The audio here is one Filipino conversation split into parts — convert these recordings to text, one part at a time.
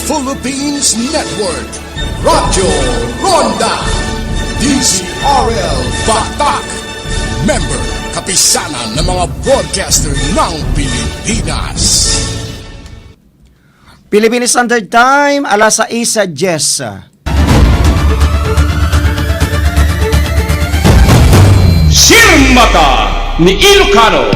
Philippines Network, Radyo Ronda, DZRL Batak, member kapisanan ng mga broadcaster ng Pilipinas. Philippine Standard Time, alas 6:10. Sirmata ni Ilocano.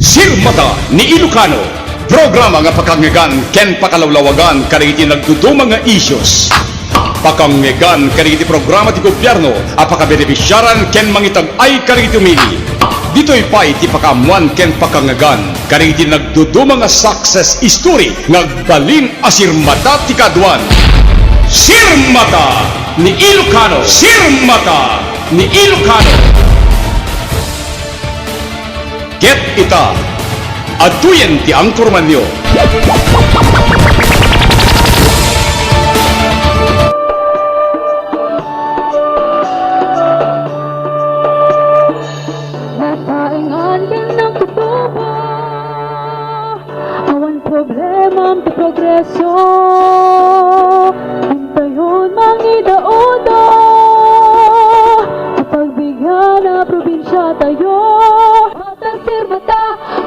Sirmata ni Ilocano. Programa nga pakangyagan ken pakalawlawagan kariti nagdudumang nga issues. Pakangyagan kariti programa ti gobyerno apakabenepisyaran ken mangitag ay kariti umili. Dito'y pa'y ti pakamuan ken pakangyagan kariti nagdudumang nga success story ngagbalin a sirmata ti kaduan. Sirmata ni Ilocano. Sirmata ni Ilocano. Get ita atuyen ti angkor manyo. Nataingan din ng tutubo, awan problema ang progreso. Antayon mangidaudo, pagbigyan na probinsya tayo. Matang sirmata,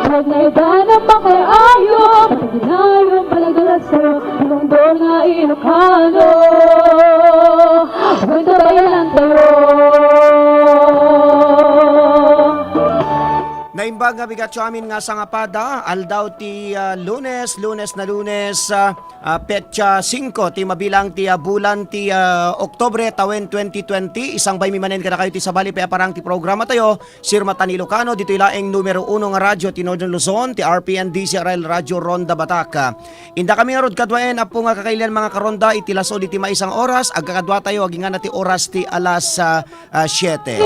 huwag na iba na makaayo. Patiginayon palagalaso, ilongdor nga Ilocano. Huwag na bayan lang tayo. Naimbag nga bigat sa amin nga sangapada, aldaw ti lunes petsa 5, ti mabilang ti bulan ti Oktobre tawen 2020, isang bay mimanen kada kayo ti sabali pa parang ti programa tayo, Sirmata ni Ilocano, dito ilaeng numero 1 nga radyo ti Northern Luzon, ti RPN DZRL Radyo Ronda Batak. Inda kami nga rod kadwaen, apo nga kakailan mga karonda, iti laso di ti maisang oras, agkakadwa tayo, aging nga na ti oras ti alas 7.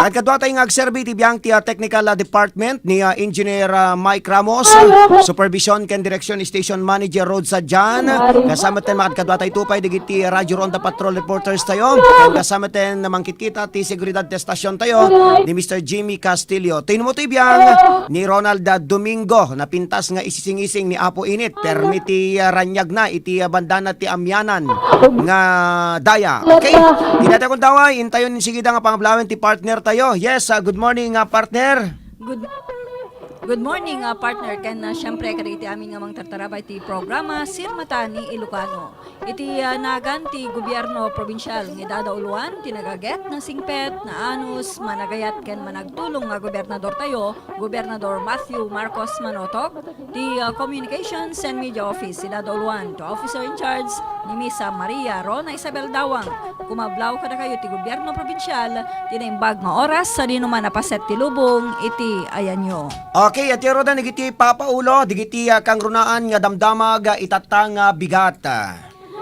Agkadwa tayo nga agserbi ti biyang ti technical department ni Engineer Mike Ramos, supervision ken direction station manager Road Sadjan, kasama ten makadkadwa tayo tupay digiti Radyo Ronda Patrol reporters tayo, ken kasama ten namangkit kita ti seguridad testasyon tayo ni Mr. Jimmy Castillo. Tinumo ti biyang ni Ronald Domingo na pintas nga isising-ising ni Apo Init permiti ranyag na iti bandana ti Amyanan nga daya. Okay, tinatay kong daway intayon sigida nga pangablawen ti partner tayo. Yes, good morning partner. Good morning partner ken syempre kaditi amin nga mang tartarabay ti programa Sirmata ni Ilocano. Iti nagan ti gobyerno probinsyal nga dadauluan ti nagaget na singpet na anus managayat ken managtulong nga gobernador tayo, Gobernador Matthew Marcos Manotok, ti Communications and Media Office sila dauluan to officer in charge ni Miss Maria Rona Isabel Dawang. Kumablaw kada kayo ti gobyerno probinsyal tinaimbag nga oras sa dino man napaset ti lubong iti ayanyo. Okay, at yaro da nagiti papaulo, digiti kang runaan nga damdamag itatang bigat.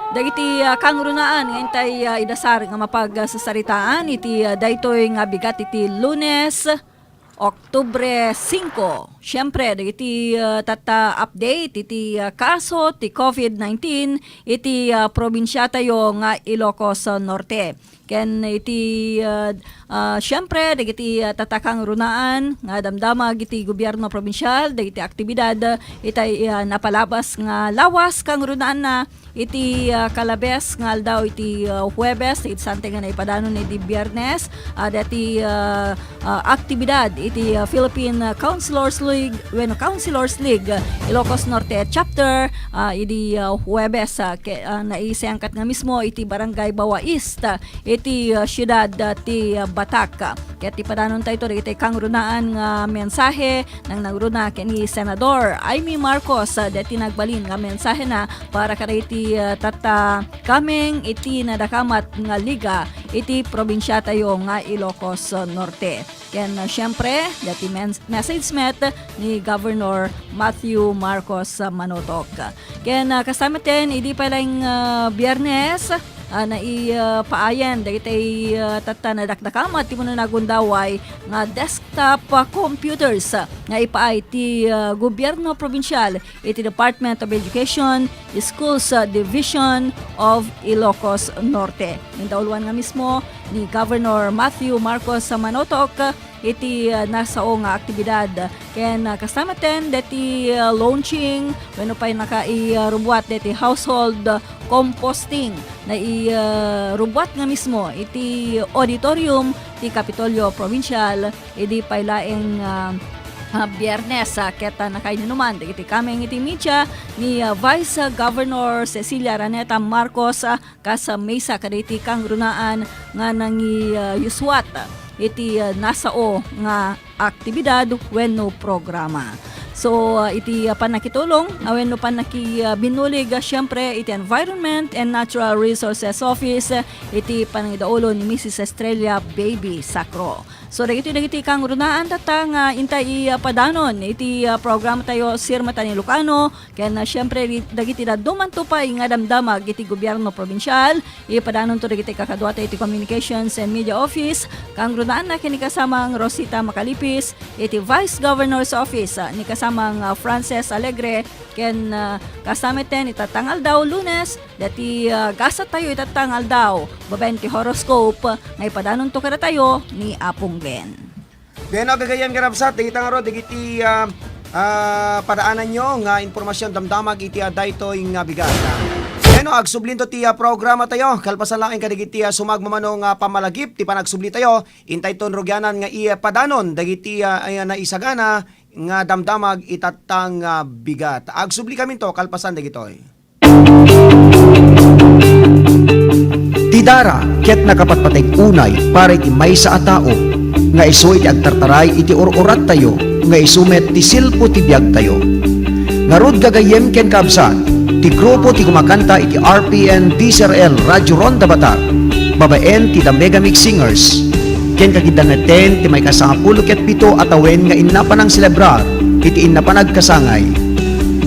Dagiti kangrunaan nga intay idasar nga mapagsasaritaan iti daytoy nga bigat iti Lunes, Oktubre 5. Siyempre, dagiti tata update iti kaso ti COVID-19 iti probinsya tayo nga Ilocos Norte. Ken iti siyempre dagiti tatakang runaan nga damdamag iti gobyerno probinsyal dagiti aktibidad itay napalabas nga lawas kang runaan na iti kalabes nga aldaw iti Huwebes iti sante nga naipadanon iti Biyernes dati aktibidad iti Philippine Councilors League Ilocos Norte chapter iti Huwebes naisangkat nga mismo iti Barangay Bawa East iti siyudad ti Batak. Kaya ti padanon tayo ito kang runaan nga mensahe nang nagruna ni Senador Amy Marcos dati nagbalin nga mensahe na para kada iti tata kameng iti nadakamat nga liga iti probinsya tayo nga Ilocos Norte. Ken syempre dati message met ni Governor Matthew Marcos Manotok. Ken kasama ten idi palang Biyernes na ipaayan dagiti tata na dakdakamat ti mo nagundaway nga desktop computers nga ipaay ti gobyerno probinsyal iti Department of Education Schools Division of Ilocos Norte. Nindawluan nga mismo ni Governor Matthew Marcos Manotok iti nasao nga aktibidad. Ken kasama ten deti launching wenno pay naka-irubuat deti household composting na irubuat nga mismo iti auditorium ti Kapitolyo Provincial idi paylaeng Biyernes keta nakainuman dagiti kameng iti media ni Vice Governor Cecilia Araneta Marcos kas mesa kaditi kangrunaan nga nangi yuswat iti nasao nga aktibidad wenno programa. So iti panakitulong wenno panakibinulig syempre iti Environment and Natural Resources Office iti panangidaulo ni Mrs. Estrella Baby Sacro. So dagiti kang runaan tata nga intay padanon iti programa tayo Sirmata ni Ilocano ken syempre dagiti daduman to pa nga damdamag iti gobyerno provincial ipadanon to dagiti kakadwata iti Communications and Media Office kang runaan na kini kasamang Rosita Macalipis iti Vice Governor's Office ni kasamang Frances Alegre ken kasama ten itatangal daw Lunes dati gasa tayo itatangal daw babaen ti horoscope nga ipadanon to kada tayo ni Apong Glenn. Beno gagayan karabsat digita nga ro digiti padaanan nyo nga impormasyon damdamag iti daytoy nga bigat. Beno agsublinto ti programa tayo kalpasan laing kadigiti sumagmamano nga pamalagip ti panagsubli tayo intay ton rogyanan nga padanon dagiti naisagana nga damdamag itatang bigat. Agsubli kami to kalpasan dagitoy. Tidara ket nakapatpatay unay para iti maysa a tao nga isu iti agtartaray iti ururat tayo nga isumet ti silpo ti biag tayo. Ngarud gagayem ken kabsat ti grupo ti kumakanta iti RPN DSRL Radyo Ronda Batak babaen ti The Mega Mix Singers ken kagidangeten ti may kasangapulo ket pito atawen nga innapanang selebrar iti innapanag kasangay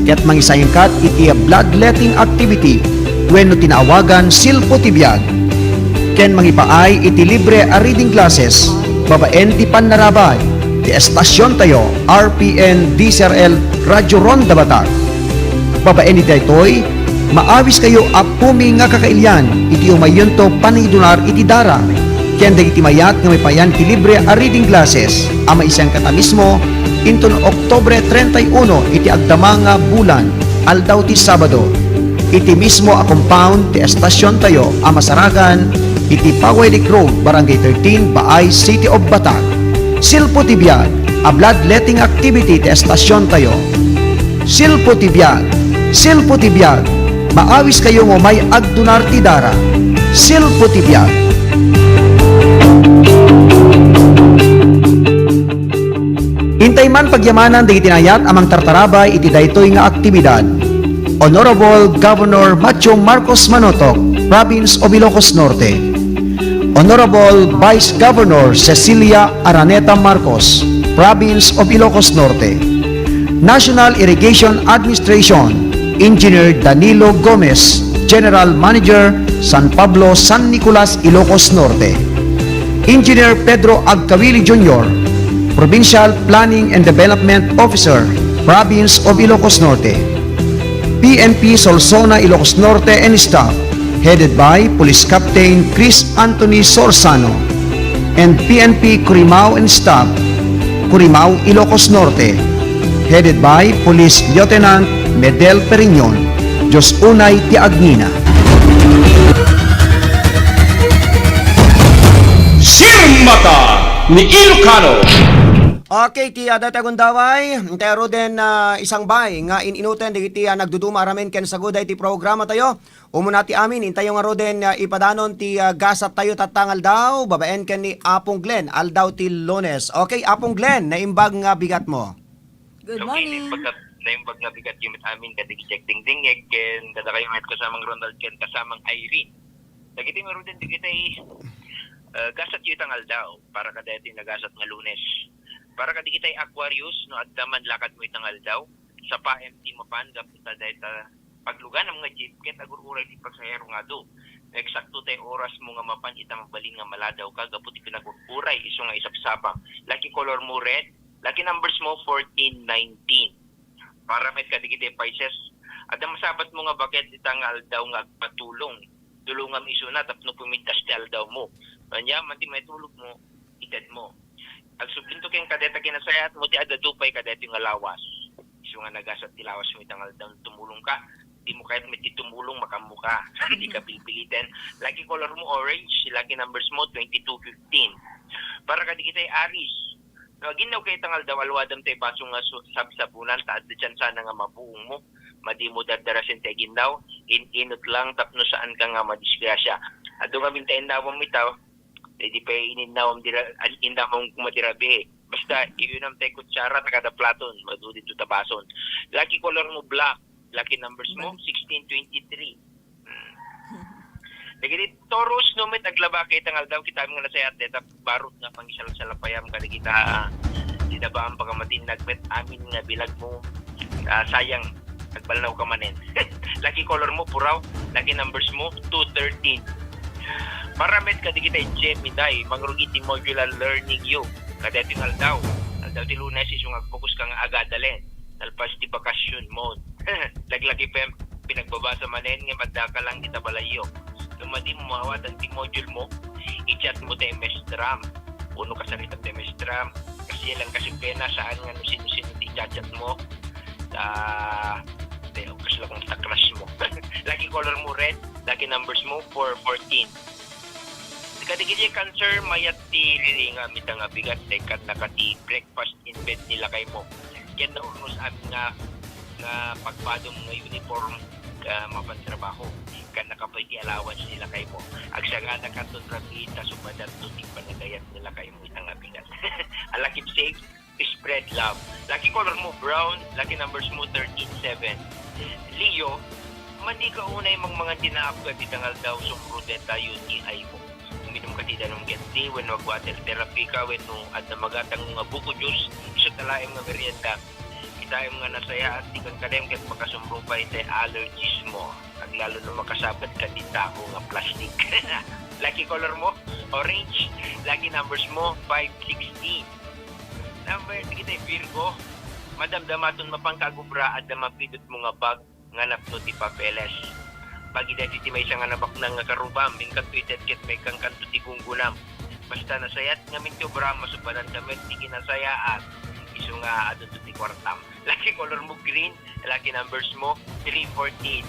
ket mangisayengkat iti bloodletting activity wenno tinaawagan silpo ti biag ken mangipaay iti libre a reading classes babaen ti panarabay ti estasyon tayo RPN DSRL Radyo Ronda Batak babaen iti daytoy maawis kayo apumi nga kakailyan iti umayon to panidunar iti dara ken dagiti mayat nga may payan ti libre a reading classes ama isang kata mismo inton Oktubre 31 iti agdamanga bulan aldaw ti Sabado iti mismo a compound ti estasyon tayo a Masaragan iti Pawelic Road Barangay 13 Baay City of Batak. Silpo ti biag a bloodletting activity ti estasyon tayo. Silpo ti biag maawis kayo mo may agdunar ti dara. Silpo ti biag. Hintay man pagyamanan di itinayat amang tartarabay iti daytoy nga aktibidad. Honorable Governor Macho Marcos Manotok, Province of Ilocos Norte. Honorable Vice Governor Cecilia Araneta Marcos, Province of Ilocos Norte. National Irrigation Administration, Engineer Danilo Gomez, General Manager, San Pablo, San Nicolas, Ilocos Norte. Engineer Pedro Agcawili Jr., Provincial Planning and Development Officer, Province of Ilocos Norte. PNP Solsona, Ilocos Norte and staff, headed by Police Captain Chris Anthony Sorsano, and PNP Curimao and staff, Curimao, Ilocos Norte, headed by Police Lieutenant Medel Periñon, Diyos Unay ti Agnina. Sirmata ni Ilocano. Okay, ti datagong daway, tayro din isang bay nga inuten digiti nagduduma ramen ken saguday ti programa tayo. Umuna ti amin intayo nga roden ipadanon ti gasat tayo tatangal daw babaen ken ni Apong Glenn aldaw ti Lunes. Okay, Apong Glenn, naimbag nga bigat mo. Good morning. Naimbag nga bigat yung amin kadig check dingdingeg ken kada kayo met kasamang Ronald ken kasamang Irene. Dagiti nga roden digiti gasat yu tangal daw para kada iti nagasat nga Lunes. Para kadi kitay Aquarius no addaman lakad mo itangal daw sa pa-empty mo pan gapita dayta paglugan ng mga jeep ket agururay ti pagsayero nga do eksakto tay oras mo nga mapan itang balin nga maladaw ka gaputi pinagururay iso nga isapsapang lucky color mo red lucky numbers mo 14 19 para met kadi kitay Pisces adda masabat mo nga bakit itangal daw nga patulong tulungan iso na tapno pumintas ti aldaw mo kanya man ti may tulog mo ited mo. Agsublinto kayong kadeta kinasayat mo ti adadupay kadeta yung alawas. So nga nagasat tilawas mo itang aldang tumulong ka. Di mo kahit may tumulong makamuka. Hindi ka pipilitin. Lucky color mo orange. Lucky numbers mo 2215. Para ka di kita'y Aris. Ginaw kayo tangal daw alwadam tayo baso nga sabsabunan. Taad na dyan sana nga mabuong mo. Madi mo dardarasin tayo ginaw. Inot lang tapno saan ka nga madisgrasya. Ado kami tayo nawang mitaw. Di pa ininawang kumadirabi. Basta, iunam tayo kutsara na kada platon. Madudin to tabason. Lucky color mo black. Lucky numbers mo 1623. Nagigit Taurus no met aglaba kay tangal daw kita nga nasayat deta barot nga pangisal sa lapayam kada kita di na ba ang pagamatin nagmet amin nga bilag mo sayang nagbalnaw ka manen. Lucky color mo puraw, lucky numbers mo 213. Para met kada kita Gemini mangrugiti modular learning you kada tingal daw ti Lunes isung agfokus ka nga agadalen talpas ti bakasyon mode. Laglagi pa pinagbabasa manen nga madaka lang kita balayo. Lumadi mo mawat ang module mo, i-chat mo tayo mestram. Puno ka sa rin tayo mestram. Kasi yan lang kasi pena saan nga no sino-sino i-chat mo. Kasi lang kung crush mo. Lucky color mo red, lucky numbers mo 414. Kadikiti cancer, mayat ti nga mitang bigat, tekat nakati breakfast in bed nila kay mo. Yan na unos amin nga pagpadong nga uniform mapantrabaho kan nakapwede allowance nila kay mo agsaga na kanton rabita sumadat tutik panagayat nila kay mo itang abigat. Lucky safe spread love. Lucky color mo brown, lucky numbers mo 137. Leo, mandi ka unay mga tinaapgad itangal daw sumrudeta UTI mo. Uminom ka tida ng genti when wag water therapy ka when no at na magatang mga buko juice iso talaim nga merienda. Itayong nga nasaya at tigang kadem kat makasumrupay sa allergies mo. Ang lalo na makasabat ka dita ko nga plastic. Lucky color mo, orange. Lucky numbers mo, 516. Number, kita Virgo. Madam damaton mapangkagubra at damapidot mo nga bag nga napno ti papeles. Pagi dati ti may isang anak na nga karubam, bingkat tweeted kit may kang kanto ti gunggunam. Basta nasayat nga minto bra masubadan damit ti kinasayaan. Iso nga adto ti kwartam. Lucky color mo green, lucky numbers mo 314.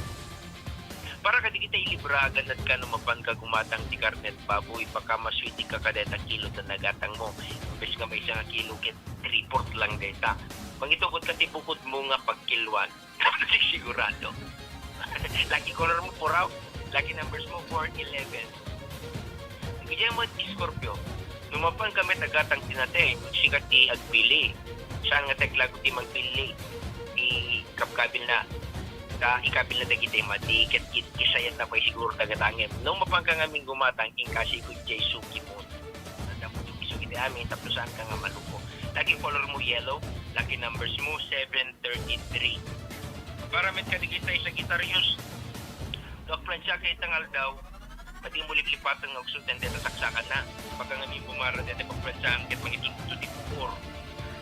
Para ka di kita ilibragan at ka numapan ka gumatang ti karnet baboy baka maswiti ka kadeta kilo na nagatang mo. Imbes nga may isang kilo kit 3-4 lang deta. Mangitukod ka ti bukod mo nga pagkilwan. Sigurado. Lucky color mo puraw, lucky numbers mo 411. Bigyan mo ti Scorpio. Numapan kami nagatang tinatay, sikat ti agpili. Saan nga taglago ti magpili? Ikapkabil na. Ikabil na dagiti mati, kisayat na pa'y siguro tagatangin. Nung mapang ka ngamin gumatang, kasi ko jay suki mo. Nandang mo suki di amin, tapos saan ka nga maluko. Lucky color mo yellow, lucky numbers mo 733. Para met ka digitay sa gitaryos. Dok Francia kay tangal daw, pati mo liplipat ang agsultan dito saksakan na. Pagka ngamin bumara dito pag Francia, ket mangituto di pupor.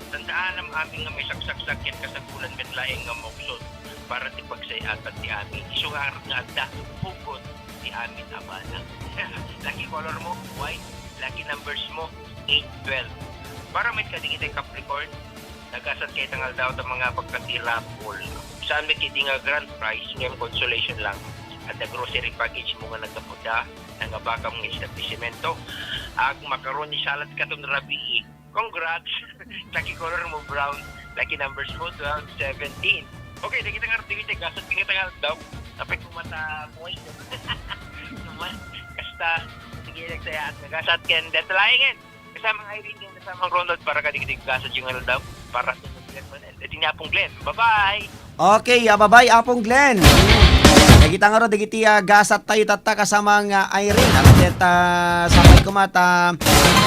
Tandaan ang aming nga may saksak-sakit kasagulan met laeng nga moksod. Para ti pagsayatan ti amin. Isungarap nga agda, hukot ti amin abana. Lucky color mo, white. Lucky numbers mo, 812. Para may kadigitay Capricorn, nagasat kayo tangal daw ng mga pagkatira pool. Saan may kiti nga grand prize, ngayon consolation lang. At the grocery package mo nga nagkapuda, nangabaka mong establishmento. Macaroni salad ka itong rabi. Congrats! Lucky color mo, brown. Lucky numbers mo, 1217. Okay, kita ngerti gasat kita tanggal daw. Tapi kumata moy. Naman kasta sige saya at nagasat ken detalayan. Kasama ng Irene din kasama ng Ronald para kadigdig gasat yung ano daw para sa Glenn Manel. Ito niya pong Glenn. Bye-bye. Okay, bye-bye apong Glenn. Kita nga ro digiti gasat tayo tatta kasama nga Irene. At samay kumata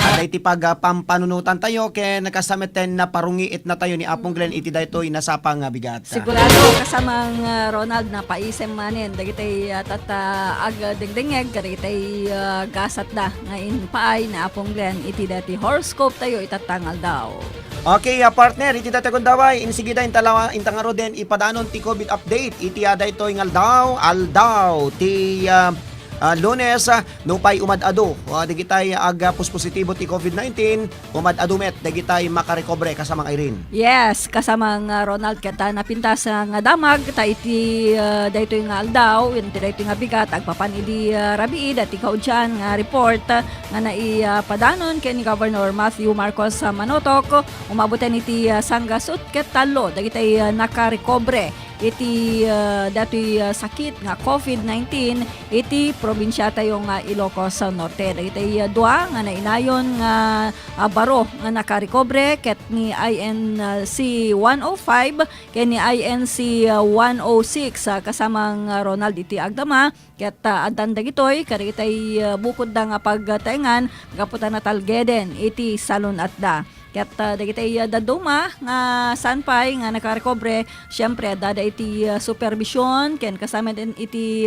aday ti pagpampanunutan tayo ken nakasameten na parungiit na tayo ni apong Glenn iti daytoy nasapang nga bigat. Sigurado kasamang Ronald na paisem manin dagitay tata ag dingdingeg dagitay gasat da ngayon paay na apong Glenn iti dati horoscope tayo itatangal daw. Okay, partner, iti dati kong daway, insigida intangaro din ipadanon ti COVID update, iti aday ito aldaw, ti Lunes nupay umad-ado digitay aga positibo ti COVID-19 umad-ado met digitay makarecover kasamang Irene. Yes, kasamang Ronald kata napintas nga damag ta iti daytoy nga aldaw, iti daytoy nga bigat agpapan idi rabii dati kaudyan nga report nga naipadanon ken ni Governor Matthew Marcos Manotok umabutan iti sanggasut ket talo dagitay nakarecover iti datoy sakit nga COVID-19 iti probinsya tayo nga Ilocos Norte. Dagitay dua nga nainayon nga baro nga nakarecover ket ni INC 105 ken ni INC 106 kasamang Ronald iti agdama ket addan dagitoy kadagitay bukod da nga pagtaengan gaputan na talgeden iti salon atda. Ket dagitay daduma nga sanpay nga nakarecover syempre dada iti supervision ken kasama din iti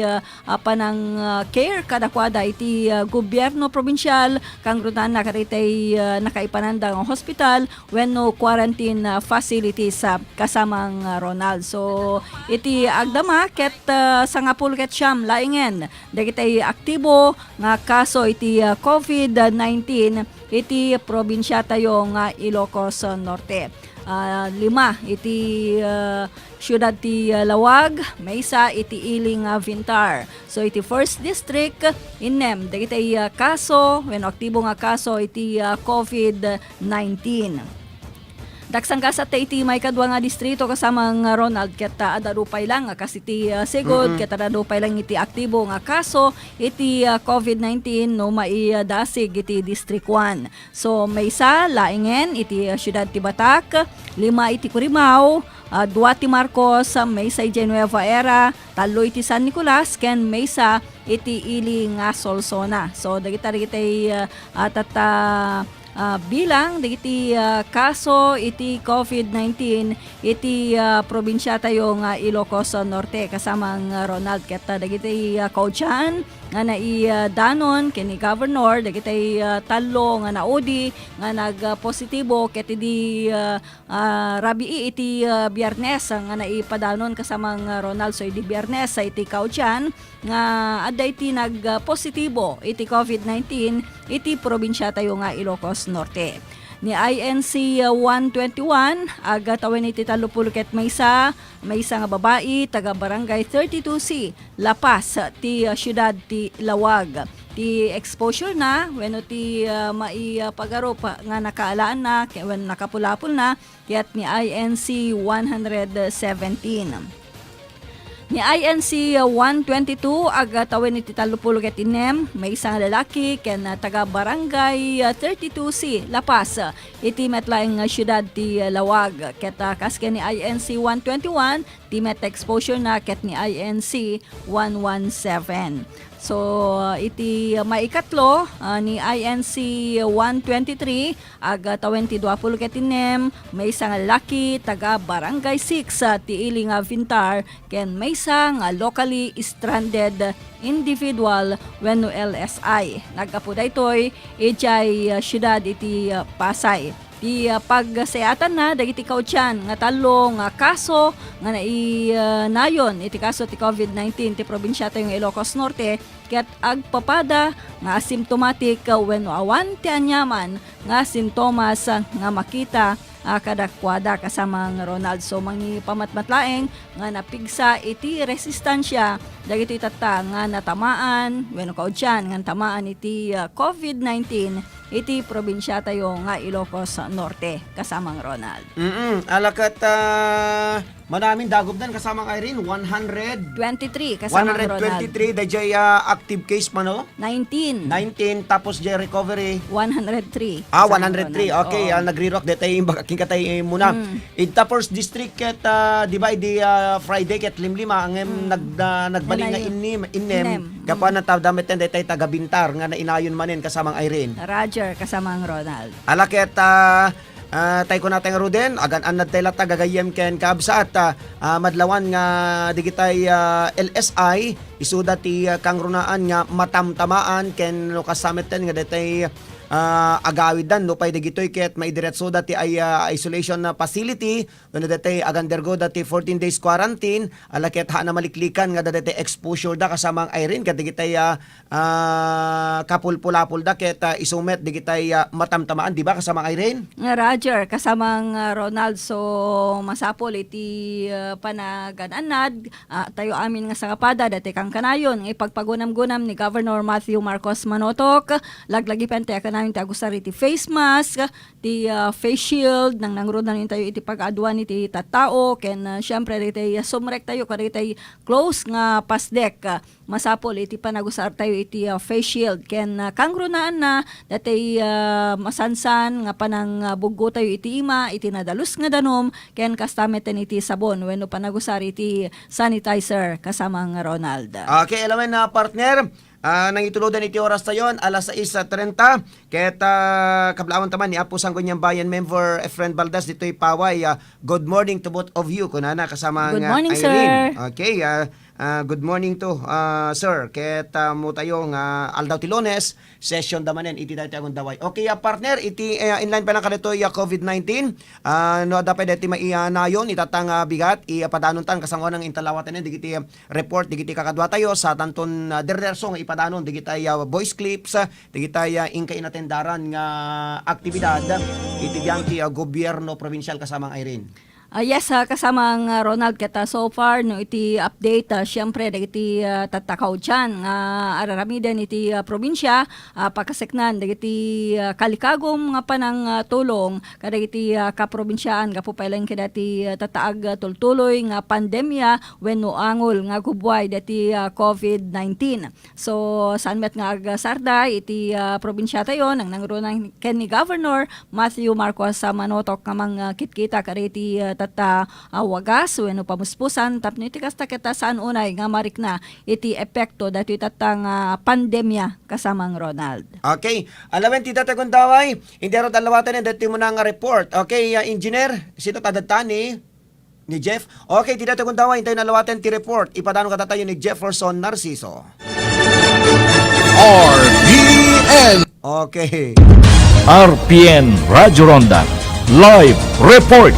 panang care kadakwada iti gobyerno probinsyal kang rutan na karitay nakaipananda nga hospital wenno quarantine facilities kasamang Ronald. So iti agdama ket sangapul ket siyam laingen dagitay aktibo nga kaso iti COVID-19 iti probinsya tayo nga Ilocos Norte. 5 iti syudad ti Lawag, maysa iti Iling Vintar. So iti first district innem dagitay kaso wenno aktibo nga kaso iti COVID-19. Daksang kasat iti may kadwa nga distrito kasamang Ronald ket adarupay lang kas iti Sigud ket adarupay lang iti aktibo nga kaso iti COVID-19 no maidasig iti District 1. So maysa laingen iti syudad ti Batak, 5 iti Curimaw, 2 ti Marcos, maysa iti Nueva Era, 3 iti San Nicolas ken maysa iti Iling Solsona. So dagiti bilang dagiti kaso iti COVID-19 iti probinsya tayo nga Ilocos Norte kasamang Ronald ket dagiti kaudyan nga naidanon ken ni Governor dagiti talo nga naudi nga nagpositibo ket idi rabii iti Biyernes nga naipadanon kasamang Ronald. So idi Biyernes sa iti kaudyan nga adda iti nagpositibo iti COVID-19 iti probinsya tayo nga Ilocos Norte. Ni INC 121 aga tawen iti talupul ket maysa nga babae taga barangay 32C Lapas ti syudad ti Lawag. Ti exposure na wenno ti maipagarup nga nakaalaan na ken nakapulapul na ket ni INC 117. Ni INC 122 aga tawen iti talupul ket inem may isang lalaki ken taga barangay 32C Lapas iti metlaeng syudad ti Lawag ket kas ken ni INC 121 ti met exposure na ket ni INC 117. So iti maikatlo ni INC 123 aga tawen ti 20 ket inem may isang lalaki taga barangay 6 ti Iling Vintar ken may isang locally stranded individual wenno LSI. Nagapu daytoy ijay syudad iti Pasay. Di pagseatan na dagiti kaudyan nga talo nga kaso nga nayon iti kaso ti COVID-19 ti probinsya tayong Ilocos Norte ket agpapada nga asymptomatic wenno awan ti anyaman nga sintomas nga makita kadakwada kasamang Ronald. So mangi pamatmatlaeng nga napigsa iti resistansya dagiti tata nga natamaan wenno kaudyan nga tamaan iti COVID-19 iti probinsya tayo nga Ilocos Norte kasamang Ronald. Alakat maraming dagobdan kasamang Irene 23 kasamang Ronald. 123 dayjay active case man no? 19 tapos jay recovery 103. 103. Okay, nagre-rock detay bakaking katay muna. Ita first district ket di ba idi Friday ket limlima ang nagbalik nga innem kapan na tawdamet detay taga Bintar nga nainayon manen kasamang Irene. Roger kasamang Ronald. Alaket tay ko natin Ruden agan anad tay lata gagayem ken kabsa at madlawan nga digitay LSI isuda ti kangrunaan nga matamtamaan ken no kasameten nga detay agawid dan no pay dagitoy ket maidiretso dati ay isolation na facility wenno dati agandergo dati 14 days quarantine ala ket ha na maliklikan nga dati exposure da kasama ang Irene ket digitay kapulpulapul da ket isumet digitay matamtamaan di ba kasama ang Irene? Nga Roger, kasamang Ronald, so masapol iti panagananad, tayo amin nga sangapada, dati kang kanayon, ipagpagunam-gunam ni Governor Matthew Marcos Manotok, laglagi pente kanayon ti agusar iti face mask, ti face shield, nang nangrunan tayo iti pag-aduan iti tattao, ken syempre iti sumrek tayo, kada iti close nga pasdek, masapol iti panagusar tayo iti face shield, ken kangrunaan na, dati masansan nga panang buggo tayo iti ima iti nadalus nga danom ken kastameten iti sabon wenno panagusar iti sanitizer kasama nga Ronald. Okay, alamin na partner. Nang ituludan iti oras tayon alas 6:30 ket kablawan taman ni Apo Sangguniang Bayan member Efren Baldas ditoy paway. Good morning to both of you kunana kasama Good nga morning, Irene. sir. Okay, good morning to sir ket mo tayo nga aldaw ti Lunes session damanen iti dati agon daway. Okay, partner iti inline pa lang kadto COVID-19 no dapat dati maianayon itatang bigat ipadanon tan kasangon ng intalawatan digiti report digiti kakadwa tayo sa tanton derderso nga ipadanon digitay voice clips digitay ingka inatendaran nga aktibidad iti biyang ti gobyerno provincial kasamang Irene. Yes, kasamang Ronald kita so far no iti update syempre dagiti tatakaw dyan araramiden iti probinsya pakaseknan dagiti kalikagom nga panang tulong kadagiti kaprobinsyaan gapu pailang kadati tataag tultuloy nga pandemya wenno angol nga gubway dati COVID-19. So saan met nga agsarda iti probinsya tayo nang nangrunan ken ni Governor Matthew Marcos Manotok nga mga kitkita kadati tata wagas wenno pamuspusan tapno iti kasta kita saan unay nga marik na iti epekto dati tatang pandemya kasamang Ronald. Okay, alawen ti datagon daway hindi ro dalawatan dati mo na nga report. Okay, engineer sino tadatani ni Jeff? Okay, ti datagon daway tayo nalawatan ti report ipadano ka tayo ni Jefferson Narciso. RPN. Okay. RPN Radyo Ronda Live Report.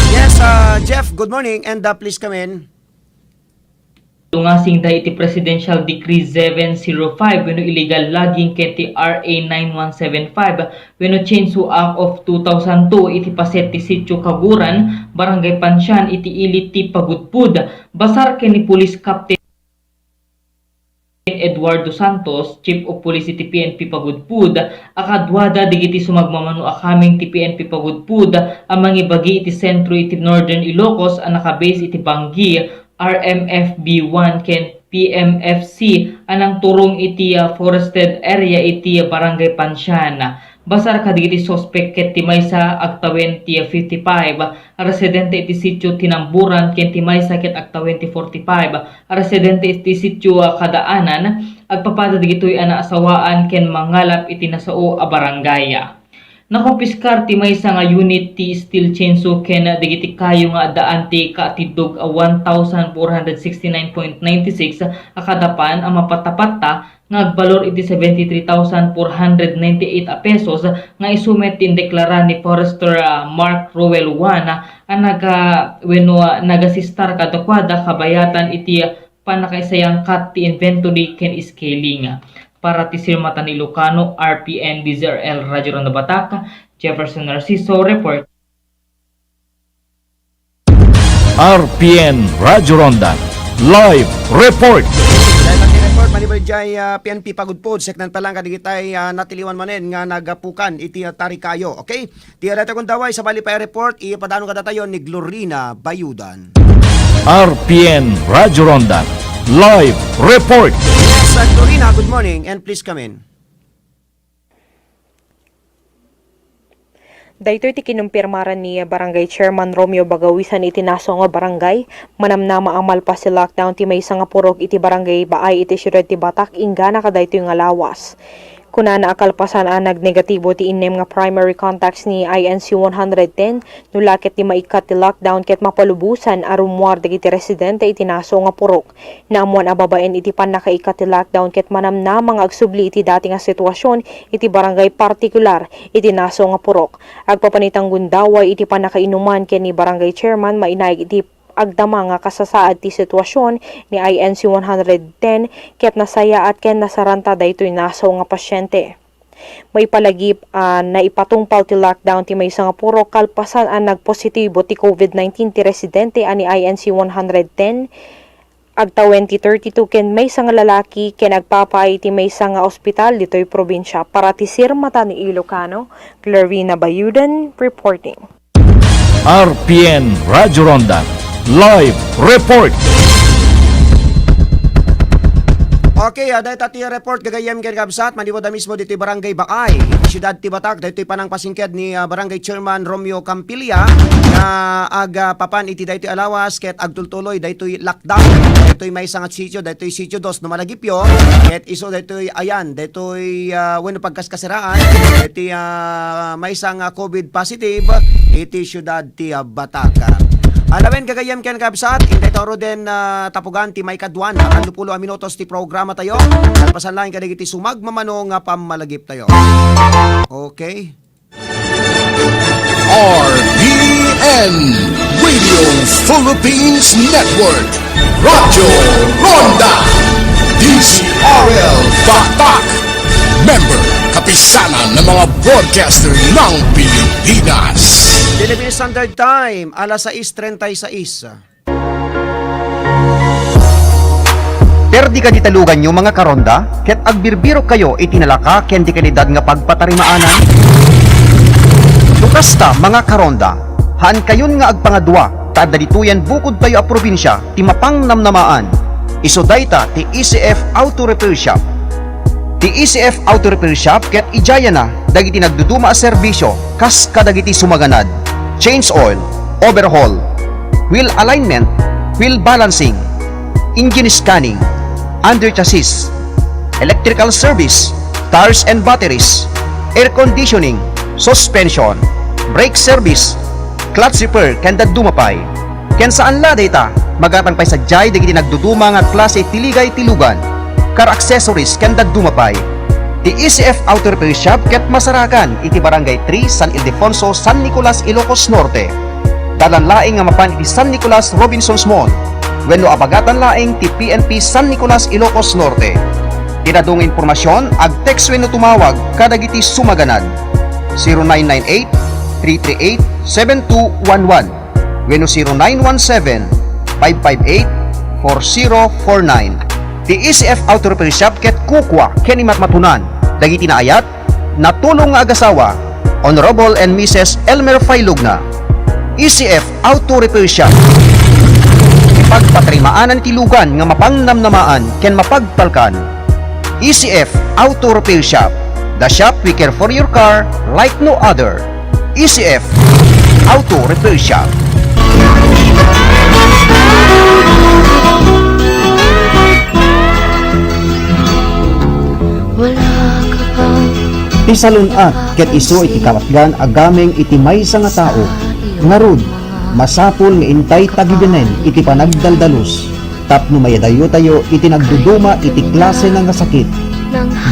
Yes, Jeff, good morning and please come in. Tungasing da iti Presidential Decree 705 wenno illegal logging ken ti RA 9175 wenno Chainsaw Act of 2002 iti paset ti Sitio Kaguran, Barangay Pansyan iti ilit ti Pagudpud, basar ken ni Police Captain Eduardo Santos, Chief of Police iti PNP Pagudpud, akadwada digiti sumagmamano akaming ti PNP Pagudpud, amang ibagi iti sentro iti Northern Ilocos, ang nakabase iti Banggi, RMFB1 ken PMFC, anang turong iti forested area iti Barangay Pansyan. Basar kadigiti suspect ket ti maysa agtawen ti 55, residente iti sitio Tinamburan ken ti maysa ket agtawen ti 45, residente iti sitio Kadaanan, agpapada digitoy ana asawaan ken mangalap iti nasao a barangay. Nakumpiskar ti maysa nga unit ti steel chainsaw ken digiti kayo nga daan ti kaatidog 1,469.96 akadapan ang mapatapatta nga agbalor iti 73,498 pesos nga isumet tin deklara ni Forester Mark Rowell 1 ang nagasistar kadakwada kabayatan iti panakaisayang kat ti inventory ken scaling. Para ti Sirmatan Ilocano, RPN DZRL Radyo Ronda Batak, Jefferson Narciso report. RPN Radyo Ronda Live Report. Dahil natin report manibay jay PNP Pagudpud seknan pa lang kadigitay natiliwan manen nga nagapukan iti tarikayo. Okay? Ti datagon daway sa bali pa report ipadano kada tayo ni Glorina Bayudan. RPN Radyo Ronda Live Report. Yes, Glorina, good morning and please come in. Daytoy ti kinumpirmaran ni Barangay Chairman Romeo Bagawisan iti naso nga barangay, manamnama ang malpas si lockdown ti maysa nga purok iti barangay Baay iti siyudad ti Batak ingana kadaytoy nga lawas. Kuna naakalpasan ang nagnegatibo ti inem nga primary contacts ni INC 110 nulakit ti maikat ti lockdown ket mapalubusan a rumuar dagiti residente iti naso nga purok. Naamuan a babaen iti panakaikat ti lockdown ket manamna mga agsubli iti dati nga sitwasyon iti barangay partikular iti naso nga purok. Agpapanitang gundaway iti panakainuman ken ni barangay chairman mainayag iti agdama nga kasasaad ti sitwasyon ni INC 110 ket nasaya at ken nasaranta daytoy naso nga pasyente. May palagip na ipatungpal ti lockdown ti maysa nga purok kalpasan ang nagpositibo ti COVID-19 ti residente ani INC 110 agta 2032 ken maysa nga lalaki ken nagpapay ti maysa nga ospital ditoy probinsya. Para ti Sirmata ni Ilocano, Clarina Bayudan reporting. RPN Radyo Ronda Live Report. Okay, dahil tati report gagayam ken kabsat manibo da mismo dito barangay Bakay, siyudad ti Batak, dito panang pasingked ni barangay chairman Romeo Campilia na aga papan iti dito alawas ket agtultuloy dito lockdown. Dito may sangat sitio, dito sitio 2 no malagipyo ket iso dito ayan, dito wenno pagkaskasiraan, dito may sang COVID positive iti siyudad ti Batak. Alawen kagayam ken kabsat, hindi toro din tapugan ti may kadwan, akan 20 minutos ti programa tayo. Kalpasan lang kadagiti sumagmamano nga pamalagip tayo. Okay. RPN Radio Philippines Network Radyo Ronda DCRL Batak Member Kapisanan ng mga broadcaster ng Pilipinas. Philippine Standard Time, alas 6:36. Perdi ka ditalugan nyo mga karonda, ket agbirbiro kayo itinalaka ken di kalidad nga pagpatarimaanan. Lukasta mga karonda, haan kayon nga agpangadwa, tada dituyan bukod tayo a probinsya, ti mapang namnamaan. Iso dayta ti ECF Auto Repair Shop. Ti ECF Auto Repair Shop ket ijaya na dagiti nagduduma a serbisyo kas kadagiti sumaganad. Change oil, overhaul, wheel alignment, wheel balancing, engine scanning, under chassis, electrical service, tires and batteries, air conditioning, suspension, brake service, clutch repair ken dumapay. Ken saan la data magatang pay sadyay dagiti nagduduma nga klase tiligay tilugan, car accessories ken dumapay. Ti ECF Auto Repair Shop ket masarakan iti barangay 3 San Ildefonso, San Nicolas, Ilocos Norte. Dalan laing nga mapan iti San Nicolas Robinsons Mall. Wenno abagatan laing ti PNP San Nicolas, Ilocos Norte. Tinadung impormasyon ag text wenno tumawag kadagiti sumaganad 0998-338-7211 wenno 0917-558-4049. Ti ECF Auto Repair Shop ket kukwa ken matmatunan dagiti naayat natulong nga agasawa Honorable and Mrs. Elmer Failugna. ECF Auto Repair Shop ipagpatrimaanan ti lugan nga mapangnamnamaan ken mapagtalkan. ECF Auto Repair Shop, the shop we care for your car like no other. ECF Auto Repair Shop. Ti salunat ket isu iti kalatgan agameng iti maysa nga tao ngarud masapul nga intay tagibenen iti panagdaldalos tapno mayadayo tayo iti nagduduma iti klase ng sakit.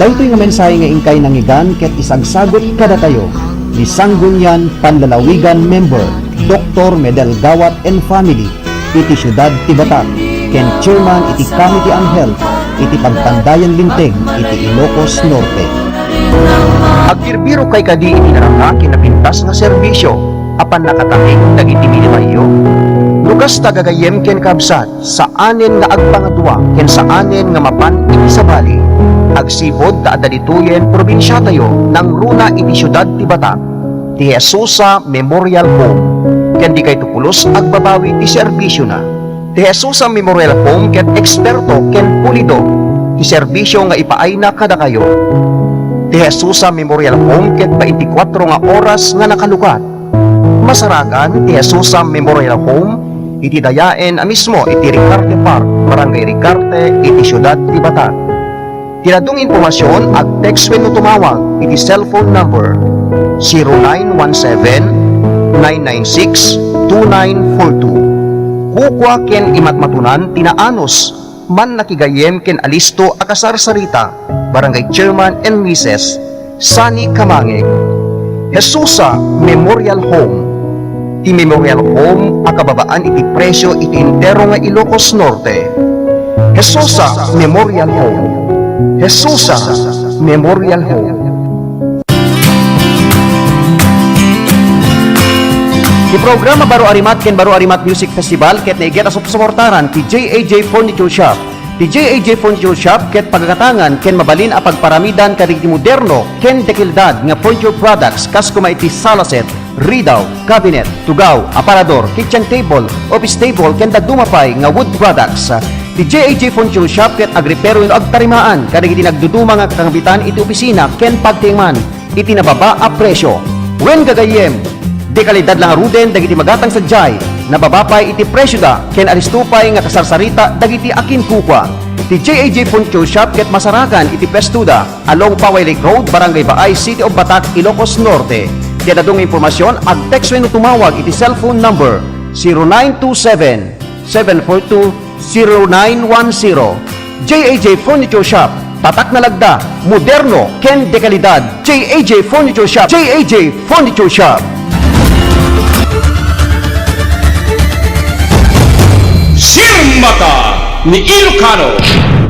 Daytoy nga mensahe nga ingkay nangigan ket isagsagot kada tayo ni Sanggunian Panlalawigan member Dr. Medel Gawat and Family iti siyudad ti Batak ken chairman iti Committee on Health iti pagpandayan linteg iti Ilocos Norte. Agbirbiro kay kadi iti naranga kinapintas nga serbisyo apan nakatanging dagiti minitayo. Lukas tagagayem ken kabsat sa anen nga agpangadwa ken sa anen nga mapan iti sabali. Agsibod ta adadituyen probinsya tayo nang runa iti siyudad ti Batak. Ti Jesusa Memorial Home ken di kay tupulos agbabawi ti serbisyo na. Ti Jesusa Memorial Home ket eksperto ken pulido ti serbisyo nga ipaay na kada kayo. Ti Jesusa Memorial Home ket 24 nga oras nga nakalukat. Masaragan ti Jesusa Memorial Home iti dayaen a mismo iti Ricarte Park, Barangay Ricarte, iti siyudad ti Batak. Tinadong informasyon ag text wenno tumawag iti cellphone number 0917-996-2942. Kukwa ken imatmatunan tinaanos man nakigayem ken alisto akasarsarita Barangay Chairman and Mrs. Sani Kamangeg. Jesusa Memorial Home. Ti Memorial Home akababaan iti presyo iti entero nga Ilocos Norte. Jesusa Memorial Home. Jesusa Memorial Home. Di programa Baro Arimat ken Baro Arimat Music Festival ket naiget as suportaran ti JAJ Furniture Shop. Ti JAJ Furniture Shop ket pagakatangan ken mabalin a pagparamidan kadagiti moderno ken dekildad nga furniture products kas kuma iti sala set, ridaw, cabinet, tugaw, aparador, kitchen table, office table ken dadumapay nga wood products. Ti JAJ Furniture Shop ket agripero ino agtarimaan kadagiti nagduduma nga kakambitan iti opisina ken pagtingman iti nababa a presyo. Wen gagayem di kalidad lang aruden dagiti magatang sadyay nababapay iti presyo da ken aristupay nga kasarsarita dagiti akin kukwa. Ti JAJ Furniture Shop ket masarakan iti Pestuda along Paway Lake Road, Barangay Baay, City of Batak, Ilocos Norte. Ti adadong impormasyon ag text wenno tumawag iti cellphone number 0927-742-0910. JAJ Furniture Shop, tatak na lagda, moderno ken de kalidad. JAJ Furniture Shop. JAJ Furniture Shop. Sirmata ni Ilocano.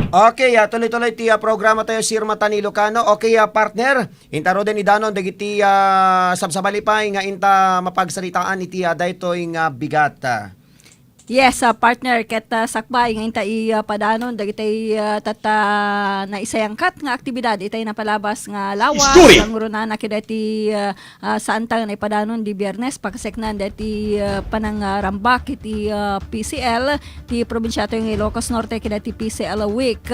Okay, tuloy-tuloy ti programa tayo Sirmata ni Ilocano. Okay, partner, intaro din idanon dagiti sabsabalipay nga inta mapagsaritaan iti daytoy nga bigat. Yes, partner, ket sakbay nga inta padanon dagiti tata na isayangkat nga aktibidad itay napalabas nga lawas ang runan nakidati saantang na ipadanon di Biyernes pagkaseknan dati panang rambak iti PCL ti probinsya ng Ilocos Norte kidati PCL week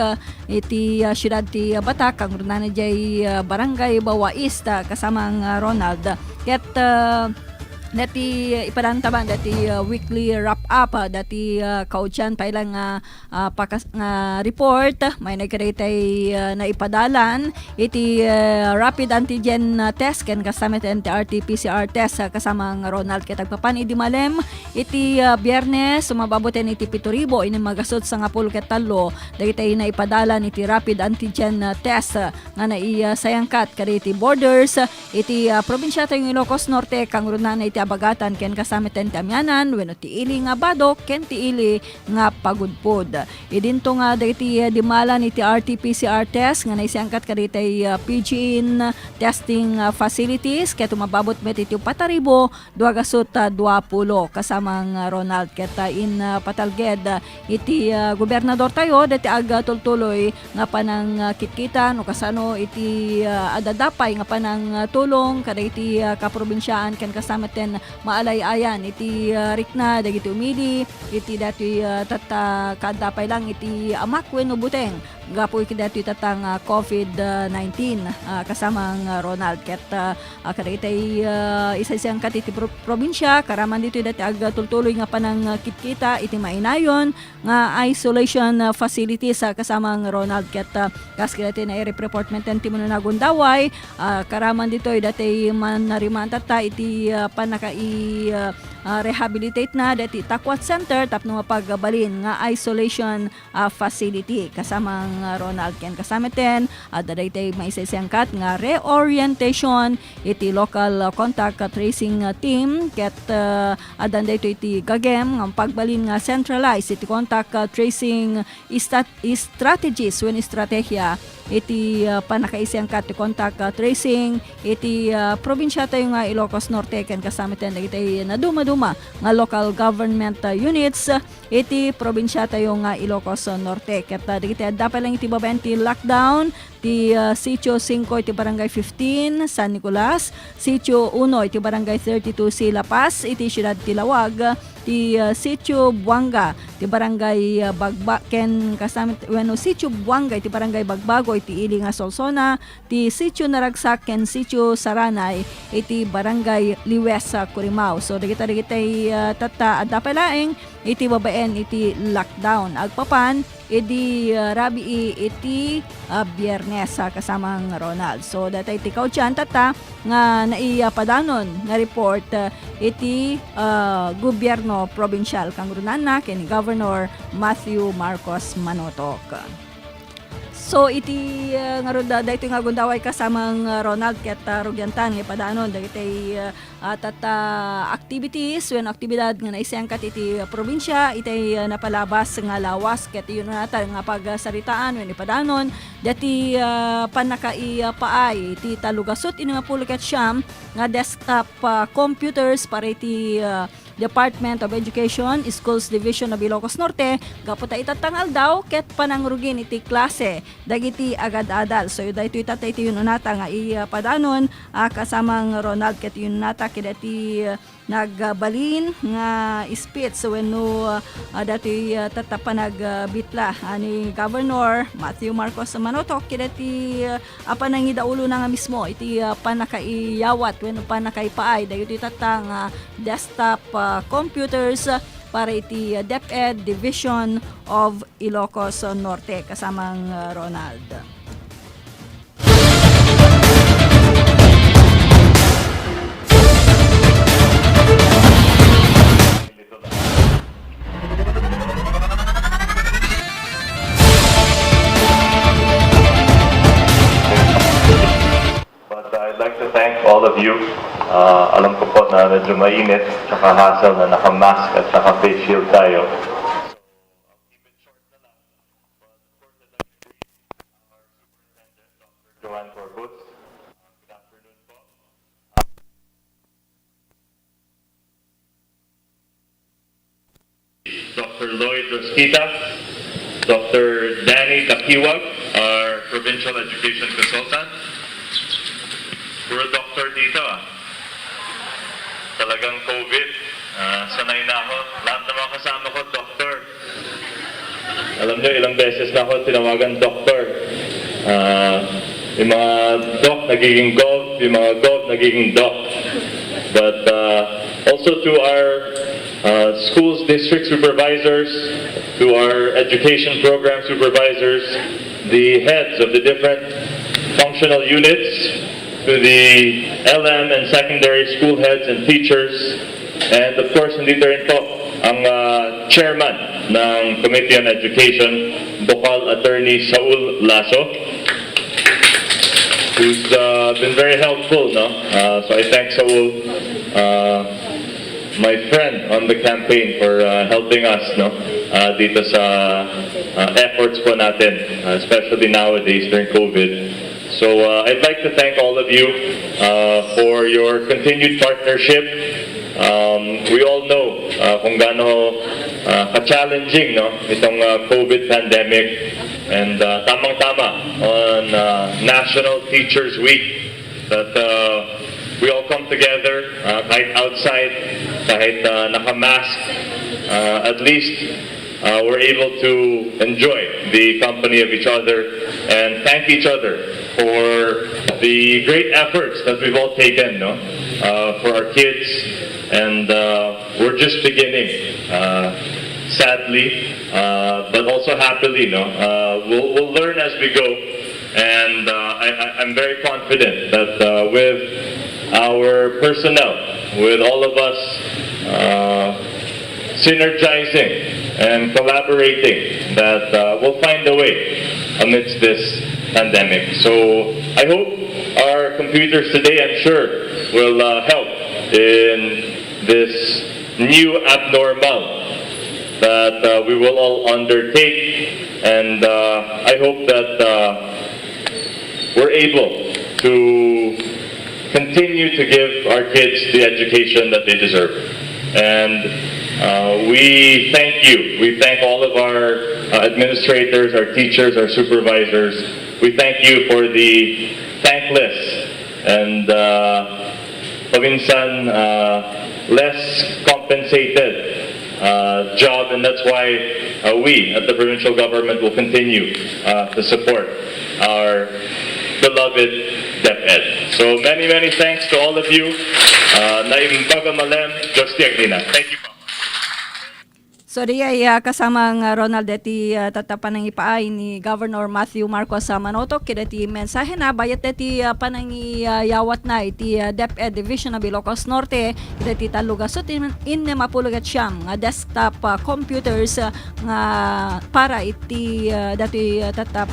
iti siyudad ti Batak ang runan jay Barangay Bawais kasamang Ronald ket dati ipadantaban dati weekly wrap up dati kaudyan pailang report may nagkaritay na ipadalan iti rapid antigen test ken kasama iti RT-PCR test kasamang Ronald ketagpapan idi malem iti Biyernes sumababoten iti 7,000 ini magasod sa 10 ket 3 dagiti na ipadalan iti rapid antigen test nga naisayangkat kaditi borders iti probinsya tayong Ilocos Norte kang runan iti abagatan ken kasamitan ti amyanan wenno ti ili nga badok ken ti ili nga pagudpod. Idinto nga dagiti dimalan iti RT-PCR test nga naisangkat kaditi PGIN testing facilities ket tumababot met iti 4,220 kasamang Ronald ket in patalged iti gobernador tayo dati aga tultuloy nga panang kitkitan o kasano iti adadapay nga panang tulong kadagiti kaprobinsyaan ken kasamaten maalay-ayan iti rikna dagiti umili iti dati kadapay lang iti amak wenno buteng gapo iti dati tatang COVID-19 kasamang Ronald ket kadagiti isa-isangkat iti probinsya karaman dito dati aga tultuloy nga panang kitkita iti mainayon nga isolation facilities kasamang Ronald ket kaskilati na i-report menten ti Manunagundaway karaman dito dati man narimantata iti panaka rehabilitate na dati Takwat Center tapno mapagbalin nga isolation facility kasamang Ronald ken kasameten dadaytay maisasangkat nga reorientation iti local contact tracing team ket adan dayto iti gagem nga pagbalin nga centralized iti contact tracing strategies wen estratehiya iti panakaisangkat ti contact tracing iti probinsya tayo nga Ilocos Norte ken kasamitan dagiti naduma-duma nga local government units iti probinsya tayo nga Ilocos Norte ket dagiti dapat lang iti babaen ti lockdown ti Sitio 5 iti Barangay 15 San Nicolas, Sitio 1 iti Barangay 32 Silapas iti siyudad ti Lawag, ti Sitio Buanga ti Barangay Bagba ken kasamit wenno Sitio Buanga iti Barangay Bagbago iti ili nga Solsona, ti Sitio Naragsak ken Sitio Saranay iti Barangay Liwes Curimao. So dagiti tata adda palaeng iti babaen iti lockdown. Agpapan, iti rabi iti Biyernes kasamang Ronald. So datay iti kaudyan tata nga naipadanon nga report iti gobyerno provincial kang runana ken Governor Matthew Marcos Manotok. So iti nga roda daytoy nga gundaway kasamang Ronald ket rugyantan nga padanon dagiti tata activities wen aktibidad nga naisengkat iti probinsya iti napalabas nga lawas ket yun nata nga pagsaritaan wen ipadanon dati panakaipaay iti talugasot ini nga pulo ket siyam nga desktop computers para iti Department of Education, Schools Division of Ilocos Norte, gaputa itatangal daw ket panangrugin iti klase dagiti agad-adal. So daytoy tatay iti yununata nga ipadanon kasamang Ronald ket yununata kedati nagbalin nga speech so wenno dati tatapanag-bitla ani Governor Matthew Marcos Manotok kedati panangidaulo na nga mismo iti panakaiyawat wenno panakaipaay dagiti tatang desktop computers para iti DepEd Division of Ilocos Norte kasamang Ronald. I'd like to thank all of you. Alam ko po na medyo mainit, tsaka hassle na naka-mask at naka-face shield tayo. Joanne Corbus. Good afternoon po. Dr. Lloyd Rosquita, Dr. Danny Takiwag, our Provincial Education Consultant. Puro doctor dito Talagang COVID. Sanay na ako. Lahat ng mga kasama ko, doctor. Alam nyo, ilang beses na ako tinawagan doctor. Yung mga doc nagiging gov, yung mga gov nagiging doc. But also to our schools district supervisors, to our education program supervisors, the heads of the different functional units, to the LM and secondary school heads and teachers, and of course, nandito rin po ang chairman ng Committee on Education, Bukal Attorney Saul Lasso, who's been very helpful, no? So I thank Saul, my friend on the campaign, for helping us, no? Dito sa efforts po natin, especially nowadays during COVID. So I'd like to thank all of you for your continued partnership. We all know kung gaano ka-challenging, no, itong COVID pandemic, and tamang-tama on National Teachers Week that we all come together kahit outside, kahit naka-mask, at least we're able to enjoy the company of each other and thank each other for the great efforts that we've all taken, no, for our kids, and we're just beginning, sadly, but also happily, no. We'll learn as we go, and I'm very confident that with our personnel, with all of us synergizing and collaborating, that we'll find a way amidst this pandemic. So I hope our computers today, I'm sure, will help in this new abnormal that we will all undertake, and I hope that we're able to continue to give our kids the education that they deserve. And we thank you. We thank all of our administrators, our teachers, our supervisors. We thank you for the thankless and paminsan less compensated job, and that's why we at the provincial government will continue to support our beloved DepEd. So many thanks to all of you. Naim Bagamalem, Jostiagnina. Thank you. So di ay kasamang Ronald deti tatapan ng ipaay ni Governor Matthew Marcos sa Manoto kaya ti mensahe na bayat deti panangiyawat na iti DepEd Division of Ilocos Norte kaya ti talugasot in mapulugat siyam nga desktop computers nga para iti dati tatap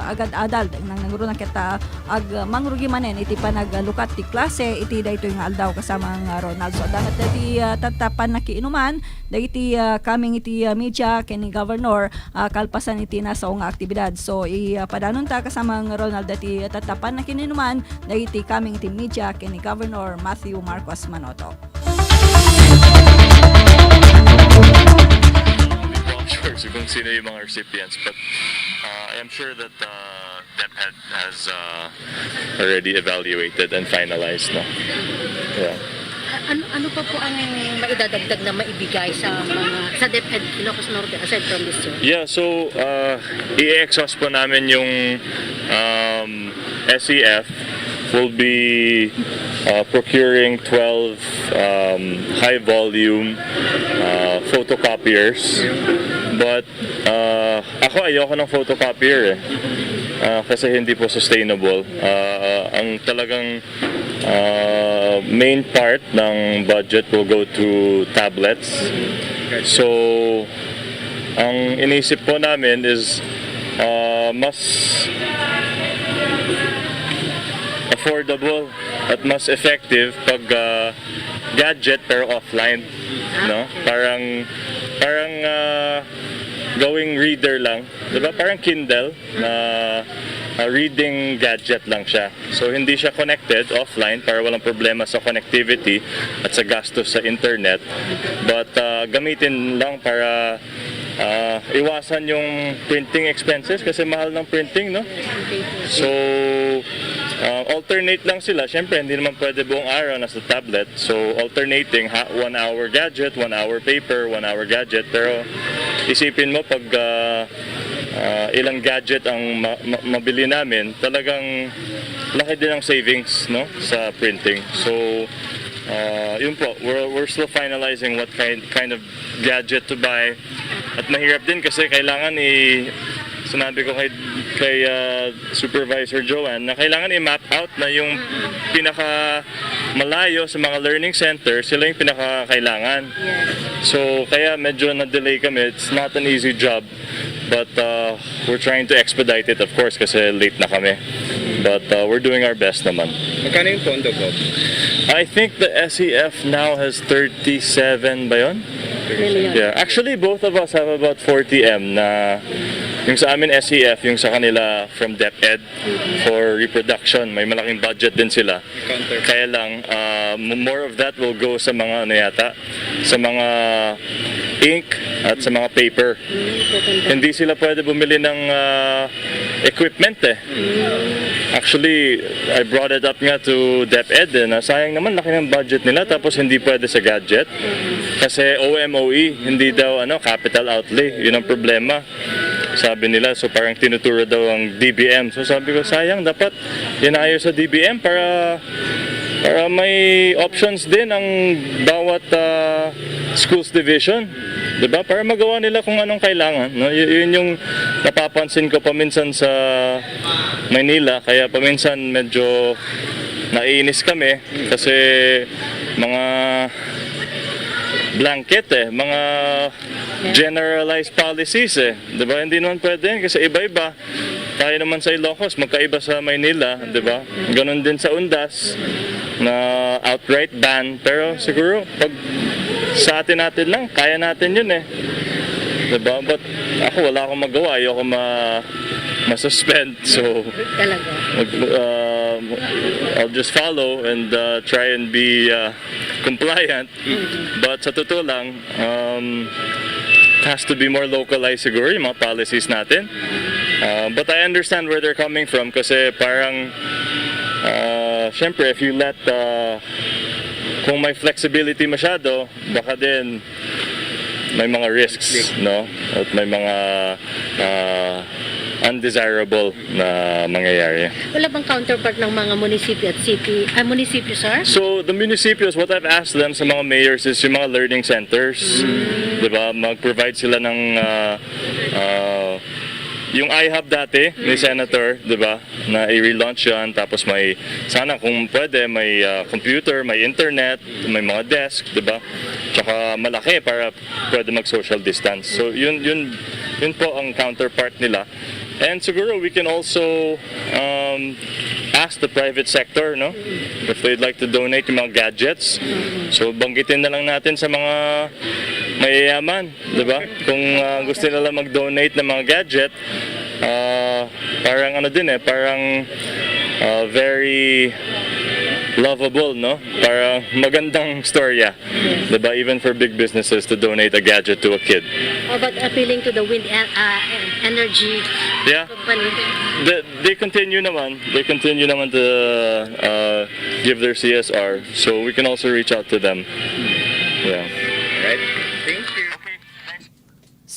agad-adal nang nagro na kita ag mangrugi manen iti panaglukat ti klase iti daytoy nga aldaw kasamang Ronald. So dapat dati tatapan na kiinuman dagiti kaming iti media kini Governor kalpasan iti nasa nga aktibidad. So padanon ta kasamang Ronald dati tatapan na kininuman dagiti kaming iti media kini Governor Matthew Marcos Manoto. Sure kung sino yung mga recipients, but I am sure that DepEd has already evaluated and finalized, no? Yeah. Ano pa po ang maidadagdag na maibigay sa DepEd Ilocos Norte aside from this year? Yeah, so i-exhaust po namin yung SEF will be procuring 12 high volume photocopiers, but ako ayoko ng photocopier kasi hindi po sustainable. Ang talagang main part ng budget will go to tablets. So ang inisip po namin is mas affordable at mas effective pag gadget pero offline, no? Parang going reader lang, 'di ba? Parang Kindle na reading gadget lang siya. So hindi siya connected offline para walang problema sa connectivity at sa gastos sa internet. But gamitin lang para iwasan yung printing expenses kasi mahal ng printing, no? So alternate lang sila. Siyempre, hindi naman pwede buong araw nasa tablet. So alternating 1 hour gadget, 1 hour paper, 1 hour gadget. Pero isipin mo pag ilang gadget ang mabili namin, talagang laki din ang savings, no, sa printing. So yun po, we're still finalizing what kind of gadget to buy. At mahirap din kasi kailangan sinabi ko kay Supervisor Joanne na kailangan i-map out na yung pinaka malayo sa mga learning center, sila yung pinaka-kailangan. So kaya medyo na-delay kami. It's not an easy job, but we're trying to expedite it, of course, kasi late na kami. But we're doing our best naman. Magkano yung pondo po? I think the SEF now has 37 ba yun? Yeah, actually both of us have about 40M na yung sa amin SEF, yung sa kanila from DepEd for reproduction. May malaking budget din sila. Kaya lang, more of that will go sa mga sa mga ink at sa mga paper. Hindi sila pwede bumili ng equipment Actually, I brought it up nga to DepEd na sayang naman laki ng budget nila tapos hindi pwede sa gadget. Kasi OMOE, hindi daw capital outlay. Yun ang problema. Sabi nila, so parang tinuturo daw ang DBM. So sabi ko, sayang, dapat inayos sa DBM para may options din ang bawat schools division. Diba? Para magawa nila kung anong kailangan. No? Yun yung napapansin ko paminsan sa Maynila. Kaya paminsan medyo naiinis kami kasi mga blanket mga generalized policies diba? Hindi naman pwede kasi iba-iba. Tayo naman sa Ilocos, magkaiba sa Maynila, diba? Ganon din sa Undas na outright ban. Pero siguro pag sa atin lang, kaya natin yun diba? But ako wala akong magawa, ayoko ma-suspend. So I'll just follow and try and be compliant. But sa totoo lang, it has to be more localized siguro yung mga policies natin. But I understand where they're coming from kasi parang syempre if you let kung may flexibility masyado, baka din may mga risks, no? At may mga undesirable na mangyayari. Wala bang counterpart ng mga munisipyo at city? Munisipyo, sir? So, the municipals, what I've asked them sa mga mayors is yung mga learning centers. Diba? Mag-provide sila ng yung iHub dati ni Senator, diba? Na i-relaunch yan. Tapos may, sana kung pwede, may computer, may internet, may mga desk, diba? Tsaka malaki para pwede mag-social distance. So, yun po ang counterpart nila. And siguro we can also ask the private sector, no, if they'd like to donate yung mga gadgets. So banggitin na lang natin sa mga mayayaman, di ba? Kung gusto nila mag-donate ng mga gadget, parang ano din parang very lovable, no? Parang magandang storya, di ba? Even for big businesses to donate a gadget to a kid. How about appealing to the wind energy company? They continue naman. They continue naman to give their CSR, so we can also reach out to them. Yeah. Right. Thank you.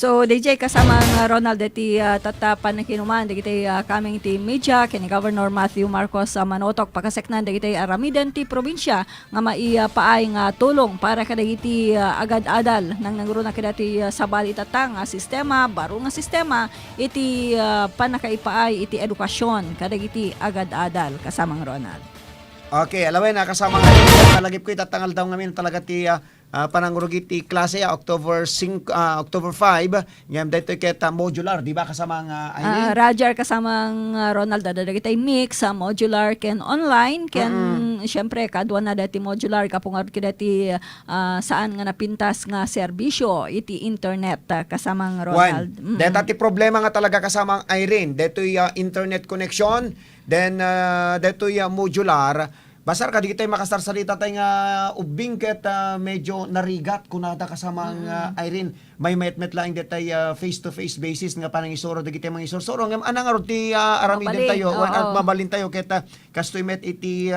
So, DJ, kasama nga Ronald, iti tatapan na kinuman, digiti kaming ti media, kini Governor Matthew Marcos manotok, pakaseknan, digiti aramidan ti probinsya, nga maipaay nga tulong para kadagiti agad-adal, nang nanguro na kadati sabali tatang sistema, baro nga sistema, iti panakaipaay, iti edukasyon, kadagiti agad-adal, kasamang Ronald. Okay, alawin na kasama nga talagip ko itatangal daw ngamin talaga ti panangurugit ti klase October 5 ngam dito ket modular di ba kasama nga Roger kasamang Ronald dadagitay mix modular ken online ken syempre kadwa na dati modular kapungar dati saan nga napintas nga serbisyo iti internet kasamang Ronald. Deta ti problema nga talaga kasamang Irene dito internet connection then dito modular. Basar ka di tayo makasarsalita tayo nga ubing ket medyo narigat kunada kasamang Irene may met lang det tayo face-to-face basis nga panang isuro di tayo mga isuro ngam anang arod ti aramiden tayo at mabalin tayo ket kastoy met iti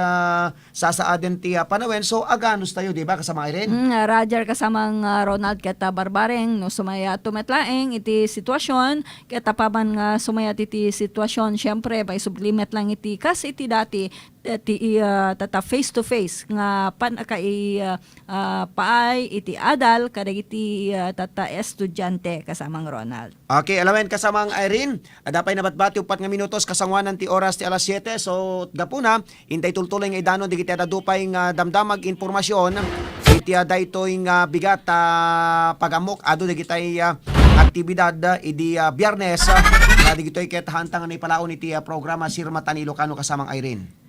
sasaaden ti panawen so aganos tayo di ba kasama Irene? Roger kasamang Ronald ket Barbareng no sumaya tumetlaeng iti sitwasyon ket paman nga sumaya iti sitwasyon syempre by sublimet lang iti kas iti dati tata face to face nga panakay paay iti adal kadagiti tata estudyante kasamang Ronald. Okay, alamen kasamang Irene, adapay nabatbati upat nga minutos kasangwanan ti oras ti alas 7 so gapuna intay tultuloy nga idano digiti adupay nga damdamag impormasyon iti daytoy nga bigat pagamok adu digitay aktibidad idi Biyernes digitoy ket hantang ni palaon iti programa Sirmatan Ilocano kasamang Irene.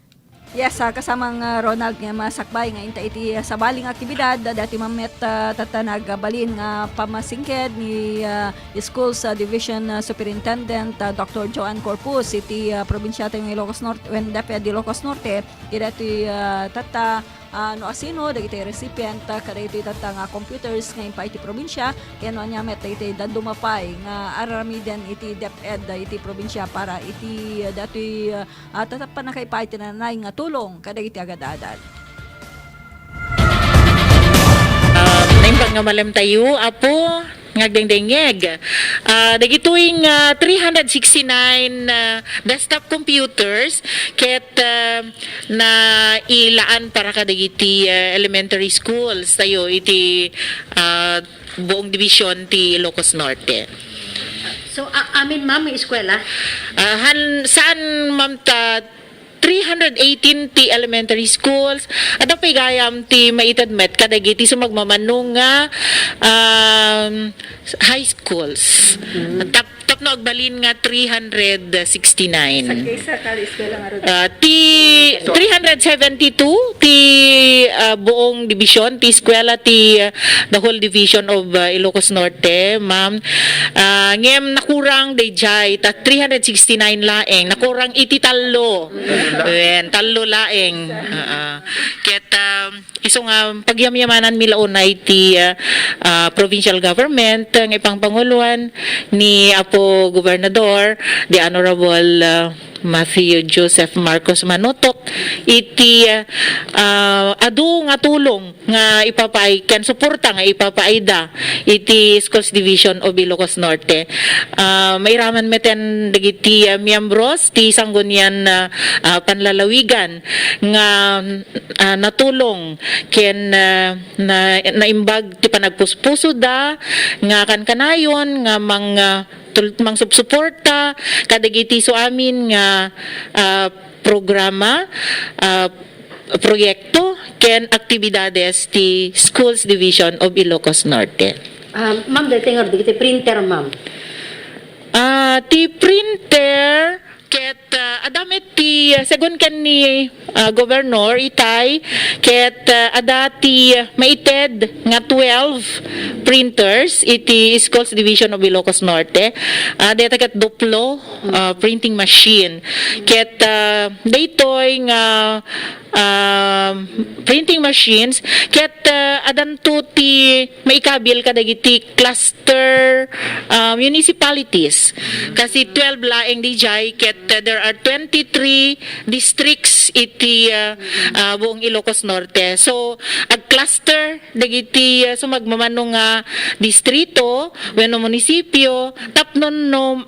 Yes, kasamang Ronald nga masakbay nga inta iti sabaling aktibidad dati mamet tatanag balin nga pamasingked ni Schools Division Superintendent Dr. Joan Corpus iti probinsya ng Ilocos Norte when dapat di Ilocos Norte iti tata no asino dagiti recipient kadagiti tata nga computers nga impa iti probinsya ken anya met iti dadumapay nga aramiden iti DepEd iti probinsya para iti dati tata panakaipa iti nanay nga tulong kadagiti agad-adal. Naimbang nga malam tayo apo ngagdengdengeg. Dagituing 369 desktop computers ket na ilaan para kadagiti elementary schools tayo iti buong division ti Ilocos Norte. So amin ma'am may eskwela? Saan ma'am 318 ti elementary schools at ang paigayam ti maitadmet kadagiti sumagmamanong nga high schools. Tap no agbalin nga 369. Sa kali eskwela nga ti 372 ti buong division ti eskwela ti the whole division of Ilocos Norte ma'am. Ngem nakurang dayjay ta 369 laeng nakurang iti tallo. Tallo laeng. Ket iso nga pagyamyamanan milaunay ti provincial government ng ipang panguluan ni Apo to Gobernador, the Honorable Matthew Joseph Marcos Manotok, iti adu nga tulong nga ipapay ken suporta nga ipapaida iti Schools Division of Ilocos Norte. Mairaman meten dagiti miyembros ti sanggunian panlalawigan nga natulong ken naimbag ti panagpuspuso da nga kanayon nga mang subsuporta kadagiti so amin nga programa, proyekto ken aktibidades ti Schools Division of Ilocos Norte. Ma'am, dahil tingor, di printer, ma'am. Ti printer ket adamit ti segun ken ni Governor Itay ket adati maited nga 12 printers iti Schools Division of Ilocos Norte. Deta ket duplo printing machine ket daytoy nga printing machines ket adanto ti maikabil kadagiti cluster municipalities kasi 12 laeng dijay ket there are 23 districts iti buong Ilocos Norte. So ag cluster dagiti sumagmamano nga distrito wenno munisipyo tapnon no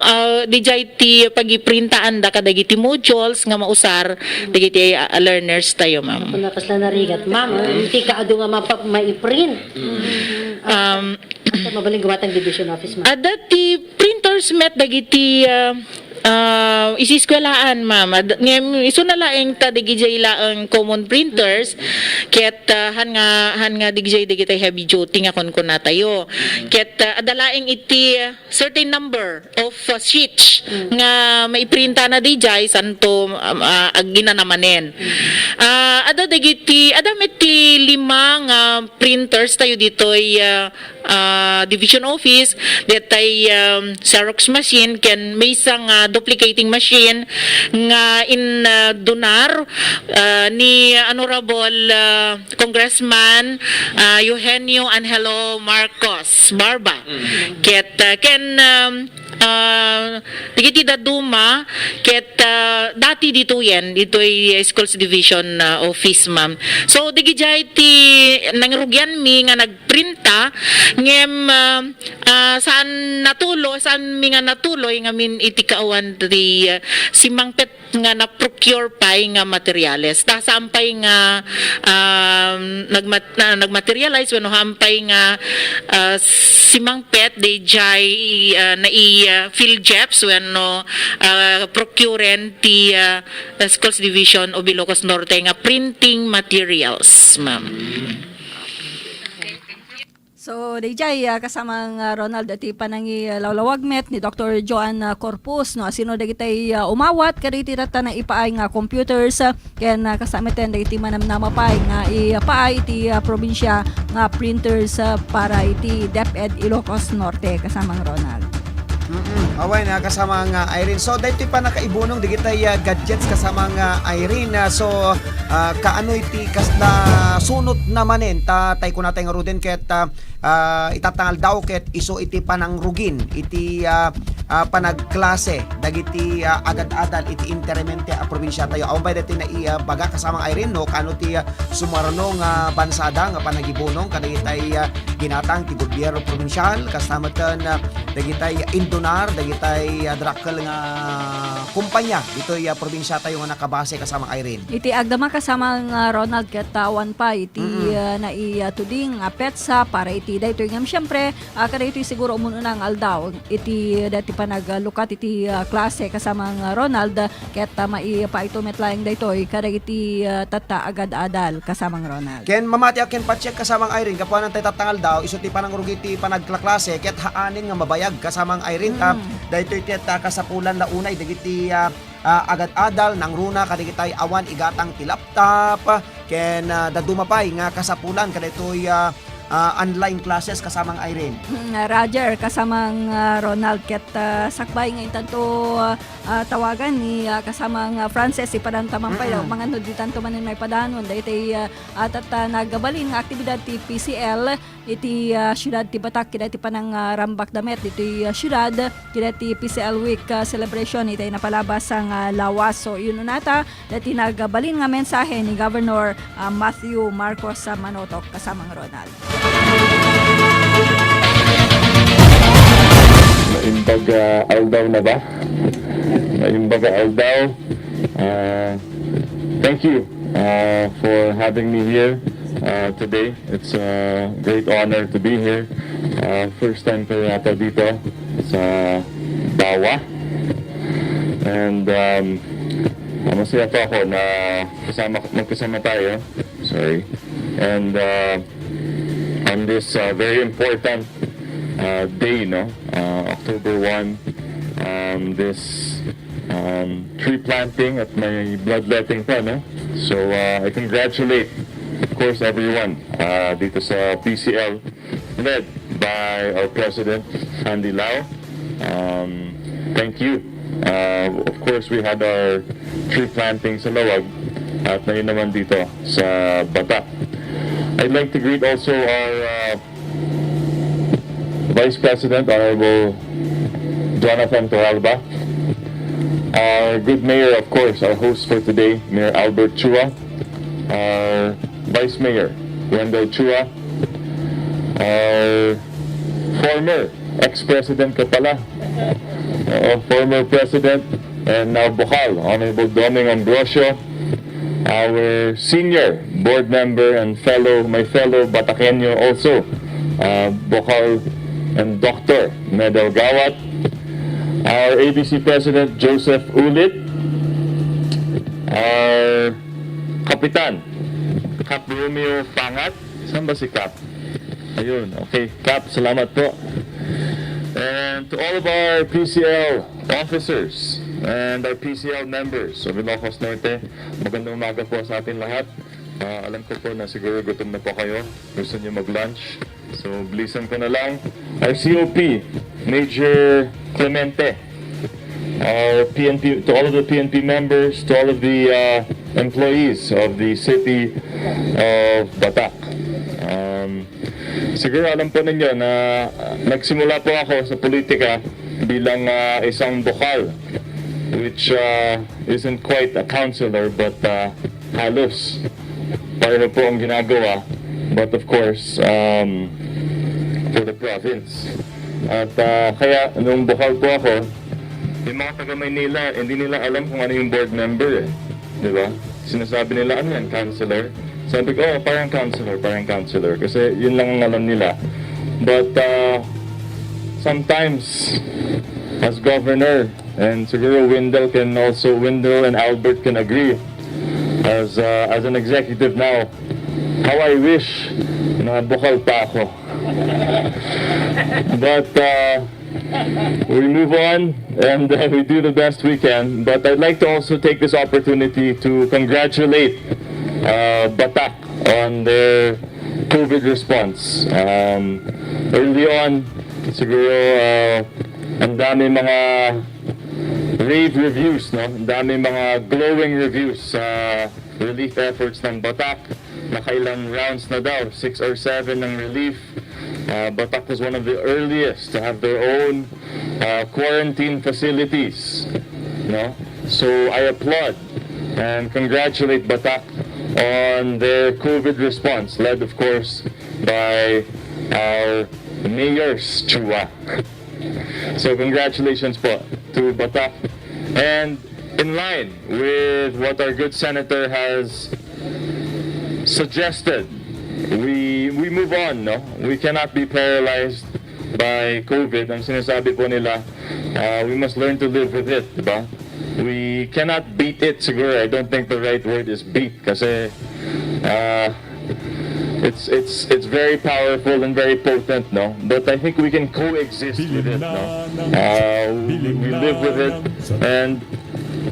dijay ti pagiprintaan da kadagiti modules nga mausar dagiti learners tayo, ma'am. Kung nakas na narigat, ma'am, hindi ka ado nga ma-i-print. Mabaling gawatang division office, ma'am. Adati printers met dagiti isiskwelahan, ma'am. Iso na laeng ta digijay laeng common printers ket han nga digijay digitay heavy duty nga kon na tayo. Ket adalaeng iti certain number of sheets nga maiprinta na dijay santo ginanamanen. Ada digiti adamit ti 5 nga printers tayo ditoy division office detay Xerox machine ken may isang duplicating machine nga in donar ni Honorable Congressman Eugenio Angelo Marcos Barba. Ket ken digiti daduma ket dati ditoy Schools Division office, ma'am. So digijay ti nangrugyan mi nga nagprinta ngem saan mi nga natuloy nga min iti kaawan ti simangpet nga na-procure pay nga materials. Ta sampay nga nagmaterialize wenno hampay nga simangpet dijay na field jeps wenno procuren ti Schools Division of Ilocos Norte nga printing materials, ma'am. So, DJ, kasamang Ronald at panangi lawlawagmet ni Dr. Joan Corpus, no? Sino dagitay umawat, kaditi rata na ipaay nga computers, ken kasamitin dagiti manamnamapay nga ipaay iti probinsya nga printers para iti DepEd Ilocos Norte, kasamang Ronald. Away na kasama nga Irene. So dito pa nakaibunong digitay gadgets kasama nga Irene. So kaano iti kasla sunot namanen tay ko natay nga ruden ket itatangal daw ket iso iti panangrugin iti panagklase dagiti agad-adal iti intermente a probinsya tayo. Awan ba dito na baga kasama nga Irene no kano ti sumarno nga bansada nga panagibunong kadagitay ginatang ti gobyerno probinsyal kasama tan dagitay Indonar dagitay drakkel nga kumpanya ditoy probinsya tayo nga nakabase kasama Irene. Iti agdama kasama nga Ronald ket tawan pa iti naituding petsa para iti daytoy ngam syempre kada iti siguro umununang aldaw iti dati pa naglukat iti klase kasama nga Ronald ket maipaitumet laeng daytoy kada iti tata agad-adal kasama nga Ronald. Ken mamati ken pa-check kasama Irene kapuanan tay tatangal daw iso ti panangrugi ti panagklase ket haanin nga mabayag kasama Irene daytoy ket kasapulan la unay dagiti agad-adal nang runa kadigitay awan igatang ti laptop ken dadumapay nga kasapulan kadaytoy online classes kasamang Irene. Roger, kasamang Ronald ket sakbay nga itanto tawagan ni kasamang Frances ipadan tamampay mga no di tanto manin may padanon daytay atat nagabalin nga aktibidad ti PCL iti syudad ti Batak iti panang rambak damet iti syudad iti PCL week celebration iti napalabas ang lawas. So yun nata dati nagabalin nga mensahe ni Governor Matthew Marcos Manotok kasamang Ronald. Maimbag aldaw na ba? Maimbag aldaw. Thank you for having me here today. It's a great honor to be here. First time ko yata dito sa Bawa. And masaya po ako na magkasama tayo. Sorry. And on this very important day, no, October 1, this tree planting at may bloodletting pa, no? So I congratulate, of course, everyone dito sa PCL, led by our President, Andy Lau. Thank you. Of course, we had our tree planting sa Lawag at ngayon naman dito sa Batak. I'd like to greet also our Vice President, Honorable Jonathan Toralba, our good mayor, of course, our host for today, Mayor Albert Chua, our Vice Mayor, Wendell Chua, our former ex-president ka pala, former president and now Bukal, Honorable Doming Ambrosio, our senior board member and my fellow Batakenyo also, Bukal and Dr. Medel Gawat, our ABC President Joseph Ulit, our Kapitan Cap Romeo Pangat. Saan ba si Cap? Ayun, okay. Cap, salamat po. And to all of our PCL officers and our PCL members of Ilocos Norte, magandang umaga po sa atin lahat. Alam ko po na siguro gutom na po kayo. Gusto niyo mag-lunch. So, bilisan ko na lang. Our COP, Major Clemente. Our PNP, to all of the PNP members, to all of the employees of the city of Batak. Siguro alam po ninyo na nagsimula po ako sa politika bilang isang bukal, which isn't quite a councilor but halos pareho po ang ginagawa, but of course for the province. At kaya nung bukal po ako, yung mga taga Maynila hindi nila alam kung ano yung board member, di ba? Sinasabi nila ano yan, councilor. Sabi ko, parang councilor. Kasi yun lang ang alam nila. But sometimes, as governor, and siguro Wendell and Albert can agree, as an executive now, how I wish na bukal pa ako. But we move on, and we do the best we can. But I'd like to also take this opportunity to congratulate Batak on their COVID response. Early on, siguro ang dami mga rave reviews, no? Ang dami mga glowing reviews sa relief efforts ng Batak. Nakailang rounds na daw, 6 or 7 ng relief. Batak was one of the earliest to have their own quarantine facilities, no? So I applaud and congratulate Batak on their COVID response, led of course by our mayor's Chua. So congratulations po to Batak. And in line with what our good senator has suggested, we move on, no? We cannot be paralyzed by COVID. Ang sinasabi po nila, we must learn to live with it, diba? We cannot beat it, siguro. I don't think the right word is beat, kasi it's very powerful and very potent, no? But I think we can coexist with it, no? We live with it, and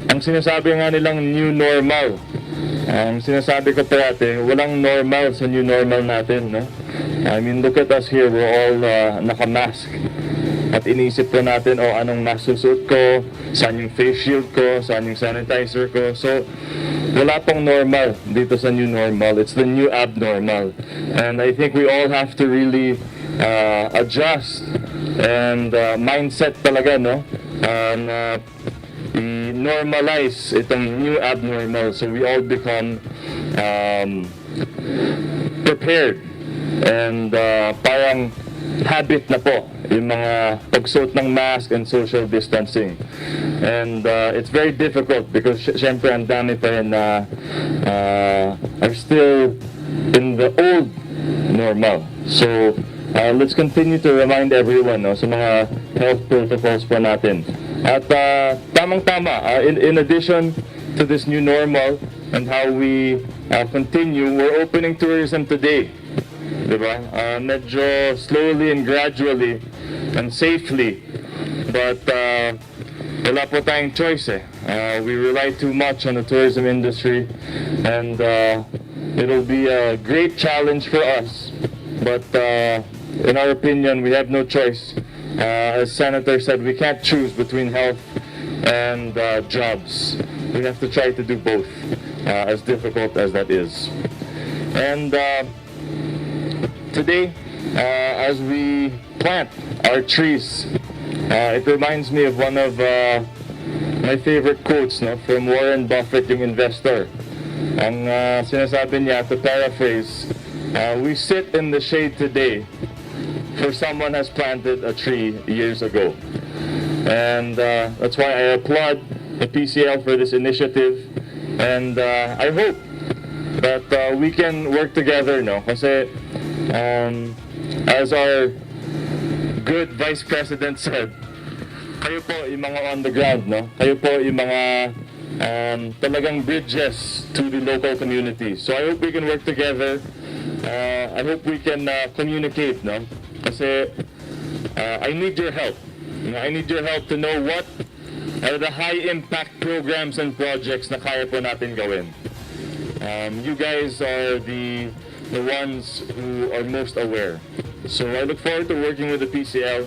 ang sinasabi nga nilang new normal, ang sinasabi ko parati, walang normal sa new normal natin, no? I mean, look at us here, we're all naka-mask. At iniisip ko natin, anong mask susuot ko, saan yung face shield ko, saan yung sanitizer ko. So, wala pong normal dito sa new normal. It's the new abnormal. And I think we all have to really adjust and mindset talaga, no? I-normalize itong new abnormal so we all become prepared and parang habit na po yung mga pagsuot ng mask and social distancing. And it's very difficult because syempre ang dami pa rin na are still in the old normal. So let's continue to remind everyone, no, sa mga health protocols po natin. At tamang-tama, in addition to this new normal and how we continue, we're opening tourism today. Diba? Medyo slowly and gradually and safely. But wala po tayong choice eh. We rely too much on the tourism industry and it'll be a great challenge for us. But in our opinion, we have no choice. As Senator said, we can't choose between health and jobs. We have to try to do both, as difficult as that is. And today, as we plant our trees, it reminds me of one of my favorite quotes, no, from Warren Buffett, yung investor. Ang sinasabi niya, to paraphrase, we sit in the shade today for someone has planted a tree years ago. And that's why I applaud the PCL for this initiative. And I hope that we can work together, no? Kasi as our good Vice President said, kayo po yung mga on the ground, no? Kayo po yung mga talagang bridges to the local community. So I hope we can work together. I hope we can communicate, no? Kasi I need your help. I need your help to know what are the high-impact programs and projects na kaya po natin gawin. You guys are the ones who are most aware. So I look forward to working with the PCL.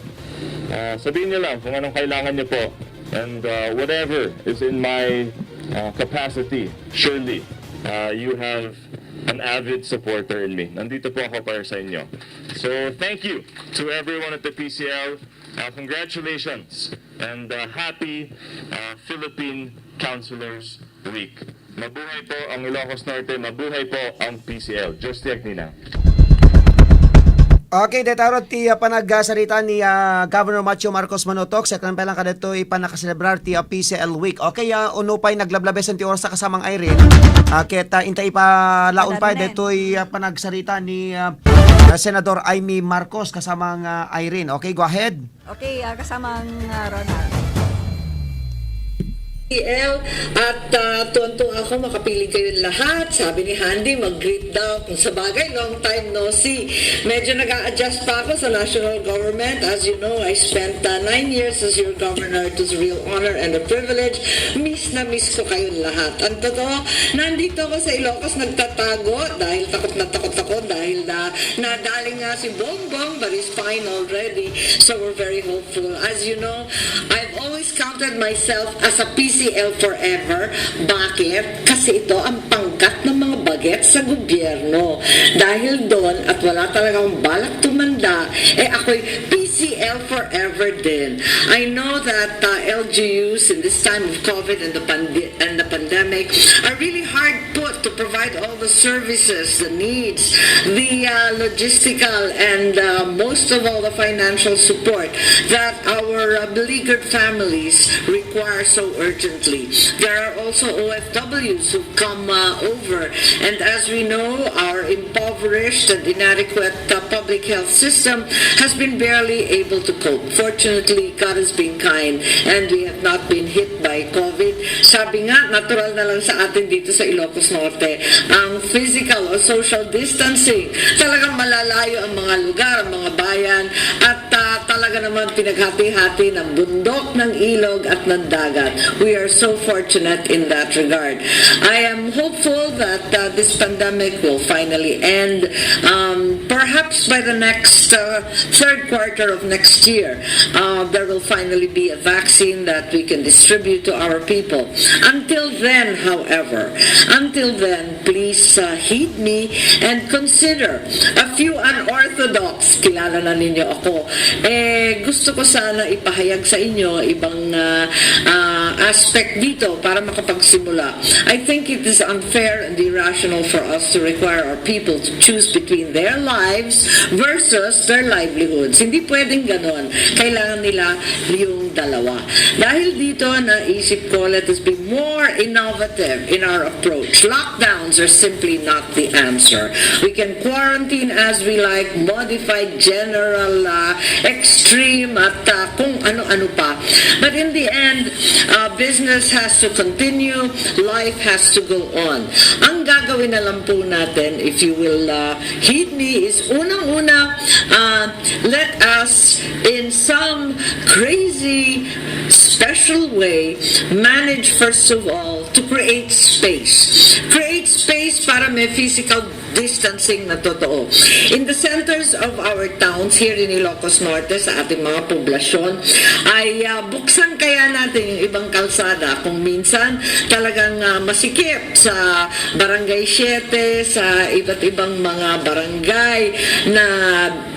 Sabihin niyo lang kung anong kailangan niyo po. And whatever is in my capacity, surely you have an avid supporter in me. Nandito po ako para sa inyo. So thank you to everyone at the PCL. Congratulations and happy Philippine Councilors Week. Mabuhay po ang Ilocos Norte, mabuhay po ang PCL. Just Nina. Okay, detarot ti panagsalita ni Governor Macho Marcos Manotok sa kanang ka dito ipanakaselebrar ti PCL Week. Okay, uno pa'y naglablabesen ti oras sa kasamang Irene. Kita inta ipalaon pa dito panagsalita ni Senador Amy Marcos kasamang Irene. Okay, go ahead. Okay, kasamang Ronald. At tuwan-tuwa ako makapili kayong lahat. Sabi ni Handy, mag-greet daw. Kung sa bagay, long time no see. Medyo nag-a-adjust pa ako sa national government. As you know, I spent 9 years as your governor. It was a real honor and a privilege. Miss na miss ko kayong lahat. Ang totoo, nandito ako sa Ilocos nagtatago dahil takot na takot ako dahil nadali nga si Bongbong, but he's fine already. So we're very hopeful. As you know, I've always counted myself as a PCL forever. Bakit? Kasi ito ang pangkat ng mga bagets sa gobyerno. Dahil doon, at wala talagang balak tumanda, ako'y PCL forever din. I know that LGUs in this time of COVID and the pandemic are really hard put to provide all the services, the needs, the logistical, and most of all the financial support that our beleaguered families require so urgently. There are also OFWs who come over, and as we know, our impoverished and inadequate public health system has been barely able to cope. Fortunately, God has been kind, and we have not been hit by COVID. Sabi nga, natural na lang sa atin dito sa Ilocos Norte, ang physical or social distancing. Talagang malalayo ang mga lugar, ang mga bayan, at talaga naman pinaghati-hati ng bundok, ng ilog at ng dagat. We are so fortunate in that regard. I am hopeful that this pandemic will finally end, perhaps by the next third quarter of next year. There will finally be a vaccine that we can distribute to our people. Until then, however, please heed me and consider a few unorthodox, kilala na ninyo ako, gusto ko sana ipahayag sa inyo ibang aspect dito para makapagsimula. I think it is unfair and irrational for us to require our people to choose between their lives versus their livelihoods. Hindi pwedeng ganon. Kailangan nila yung dalawa. Dahil dito, naisip ko, let us be more innovative in our approach. Lockdowns are simply not the answer. We can quarantine as we like, modified, general, extreme, at kung ano-ano pa. But in the end, business has to continue, life has to go on. Ang gagawin na lang po natin, if you will heed me, is unang-una, let us, in some crazy, special way, manage first of all to create space. Create space para may physical distancing na totoo. In the centers of our towns here in Ilocos Norte, sa ating mga poblasyon, ay buksan kaya natin yung ibang kalsada kung minsan talagang masikip sa Barangay 7, sa iba't ibang mga barangay na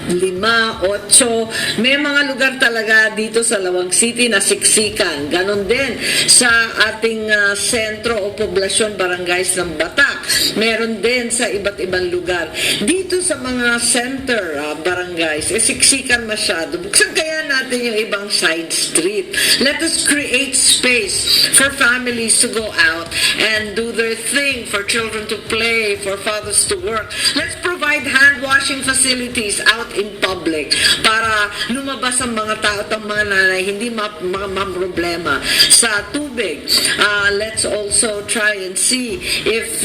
5, 8. May mga lugar talaga dito sa Lawag City na siksikan. Ganon din sa ating sentro o poblasyon barangays ng Batak. Meron din sa iba't ibang lugar. Dito sa mga center barangays, siksikan masyado. Buksan kaya natin yung ibang side street. Let us create space for families to go out and do their thing, for children to play, for fathers to work. Let's provide hand washing facilities out in public para lumabas ang mga tao at ang mga nanay hindi problema sa tubig. Let's also try and see if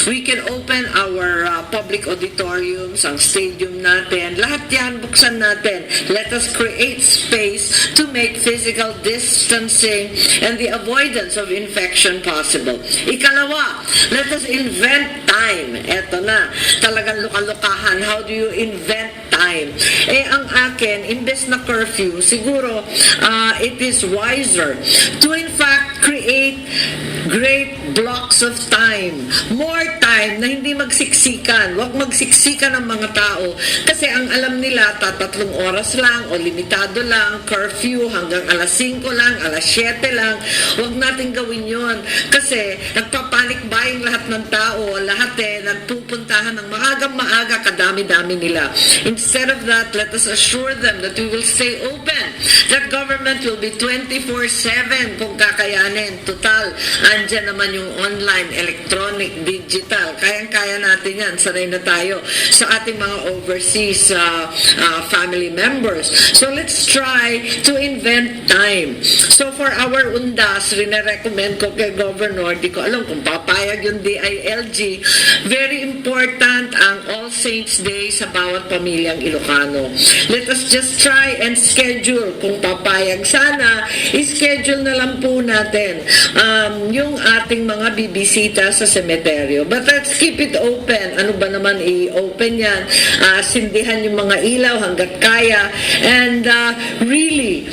we can open our public auditoriums, ang stadium natin. Lahat yan buksan natin. Let us create space to make physical distancing and the avoidance of infection possible. Ikalawa, let us invent time. Eto na, talagang luka-lukahan. How do you invent time? Ang akin, imbes na curfew, siguro it is wiser to in fact create great blocks of time. More time na hindi magsiksikan. Huwag magsiksikan ng mga tao. Kasi ang alam nila, 3 oras lang o limitado lang, curfew hanggang alas 5 lang, alas 7 lang. Huwag natin gawin yon. Kasi nagpapanik buying lahat ng tao. Lahat nagpupuntahan ng maaga, kadami-dami nila. Instead of that, let us assure them that we will stay open. That government will be 24/7 kung kakayanin. Total, andyan naman yung online, electronic, digital. Kayang-kaya natin yan. Sanay na tayo sa ating mga overseas family members. So let's try to invent time. So for our undas, rin-recommend ko kay Governor, di ko alam kung papayag yung DILG, very important ang All Saints Day sa bawat pamilyang Ilocano. Let us just try and schedule. Kung papayag sana, i-schedule na lang po natin yung ating mga bibisita sa semeteryo. But let's keep it open. Ano ba naman i-open yan? Sindihan yung mga ilaw hanggat kaya. And really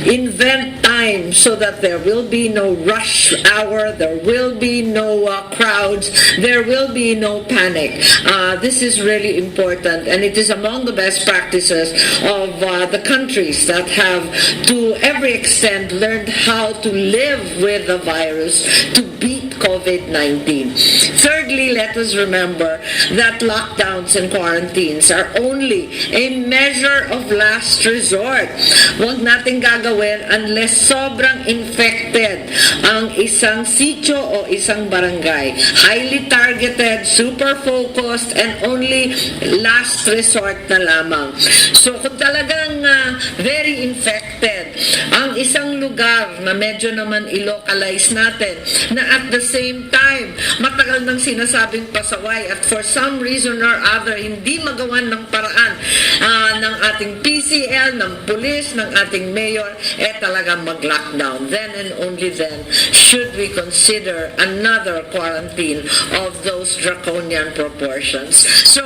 invent time so that there will be no rush hour, there will be no crowds, there will be no panic. This is really important, and it is among the best practices of the countries that have to every extent learned how to live with the virus to beat COVID-19. Thirdly, let us remember that lockdowns and quarantines are only a measure of last resort. Huwag natin gagawin unless sobrang infected ang isang sitio o isang barangay. Highly targeted, super focused, and only last resort na lamang. So kung talagang very infected ang isang lugar na medyo naman i-localize natin, na at the same time matagal nang sinasabing pasaway at for some reason or other hindi magawan ng paraan, ng ating PCL, ng pulis, ng ating mayor, talagang mag-lockdown. Then and only then should we consider another quarantine of those draconian proportions. So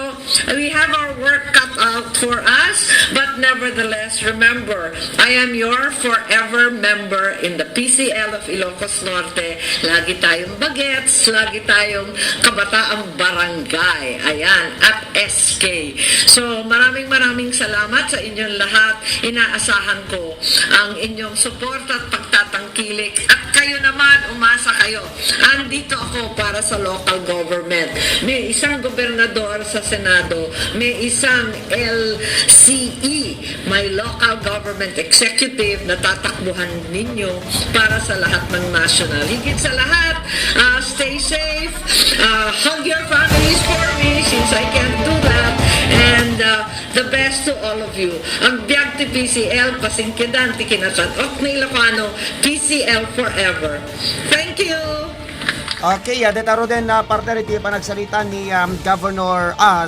we have our work cut out for us, but nevertheless, remember, I am your forever member in the PCL of Ilocos Norte. Lagi tayong bagets, lagi tayong kabataang barangay. Ayan, at SK. So maraming salamat sa inyong lahat. Inaasahan ko ang inyong suporta at pagtatangkilik. At kayo naman, umasa kayo. Andito ako para sa local government. May isang gobernador sa Senado, may isang LCE, may local government executive na tatakbuhan ninyo para sa lahat ng national. Higit sa lahat, stay safe, hug your families for me since I can't do that, and the best to all of you. Ang biyag ti PCL, pasingkidan ti kinasat, ok na Ilocano, PCL forever. Thank you! Okay, detaro din partner iti panagsalita ni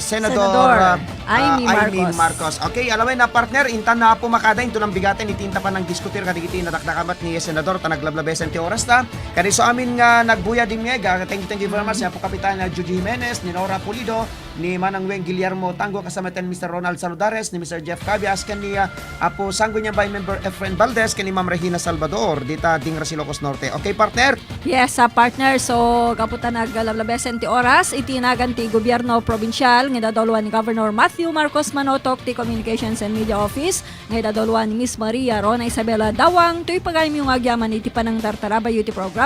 Senador Amy Marcos. Okay, alamin na partner, intan na pumakada into ng bigatin itinta pa ng diskutir kadigiti nadakdakamat ni Senador tanaglablabesen ti oras ta. Kani so amin nga nagbuya din nga, thank you very much po Kapitan Judy Jimenez, ni Nora Pulido, ni Manang Weng Guillermo Tango kasama ten Mr. Ronald Saludares, ni Mr. Jeff Cabias, kani Apo Sangguniang by Member Efren Valdez, kani Ma'am Regina Salvador, dita Dingra Ilocos Norte. Okay, partner? Yes, partner. So, kaputan naglablabesen ti oras, itinagan ti gobyerno probinsyal, nga dadolwan ni Governor Matthew Marcos Manotok, ti Communications and Media Office, nga dadolwan ni Miss Maria Rona Isabela Dawang, tuy pagayim yung agyaman iti panang tartarabay iti program.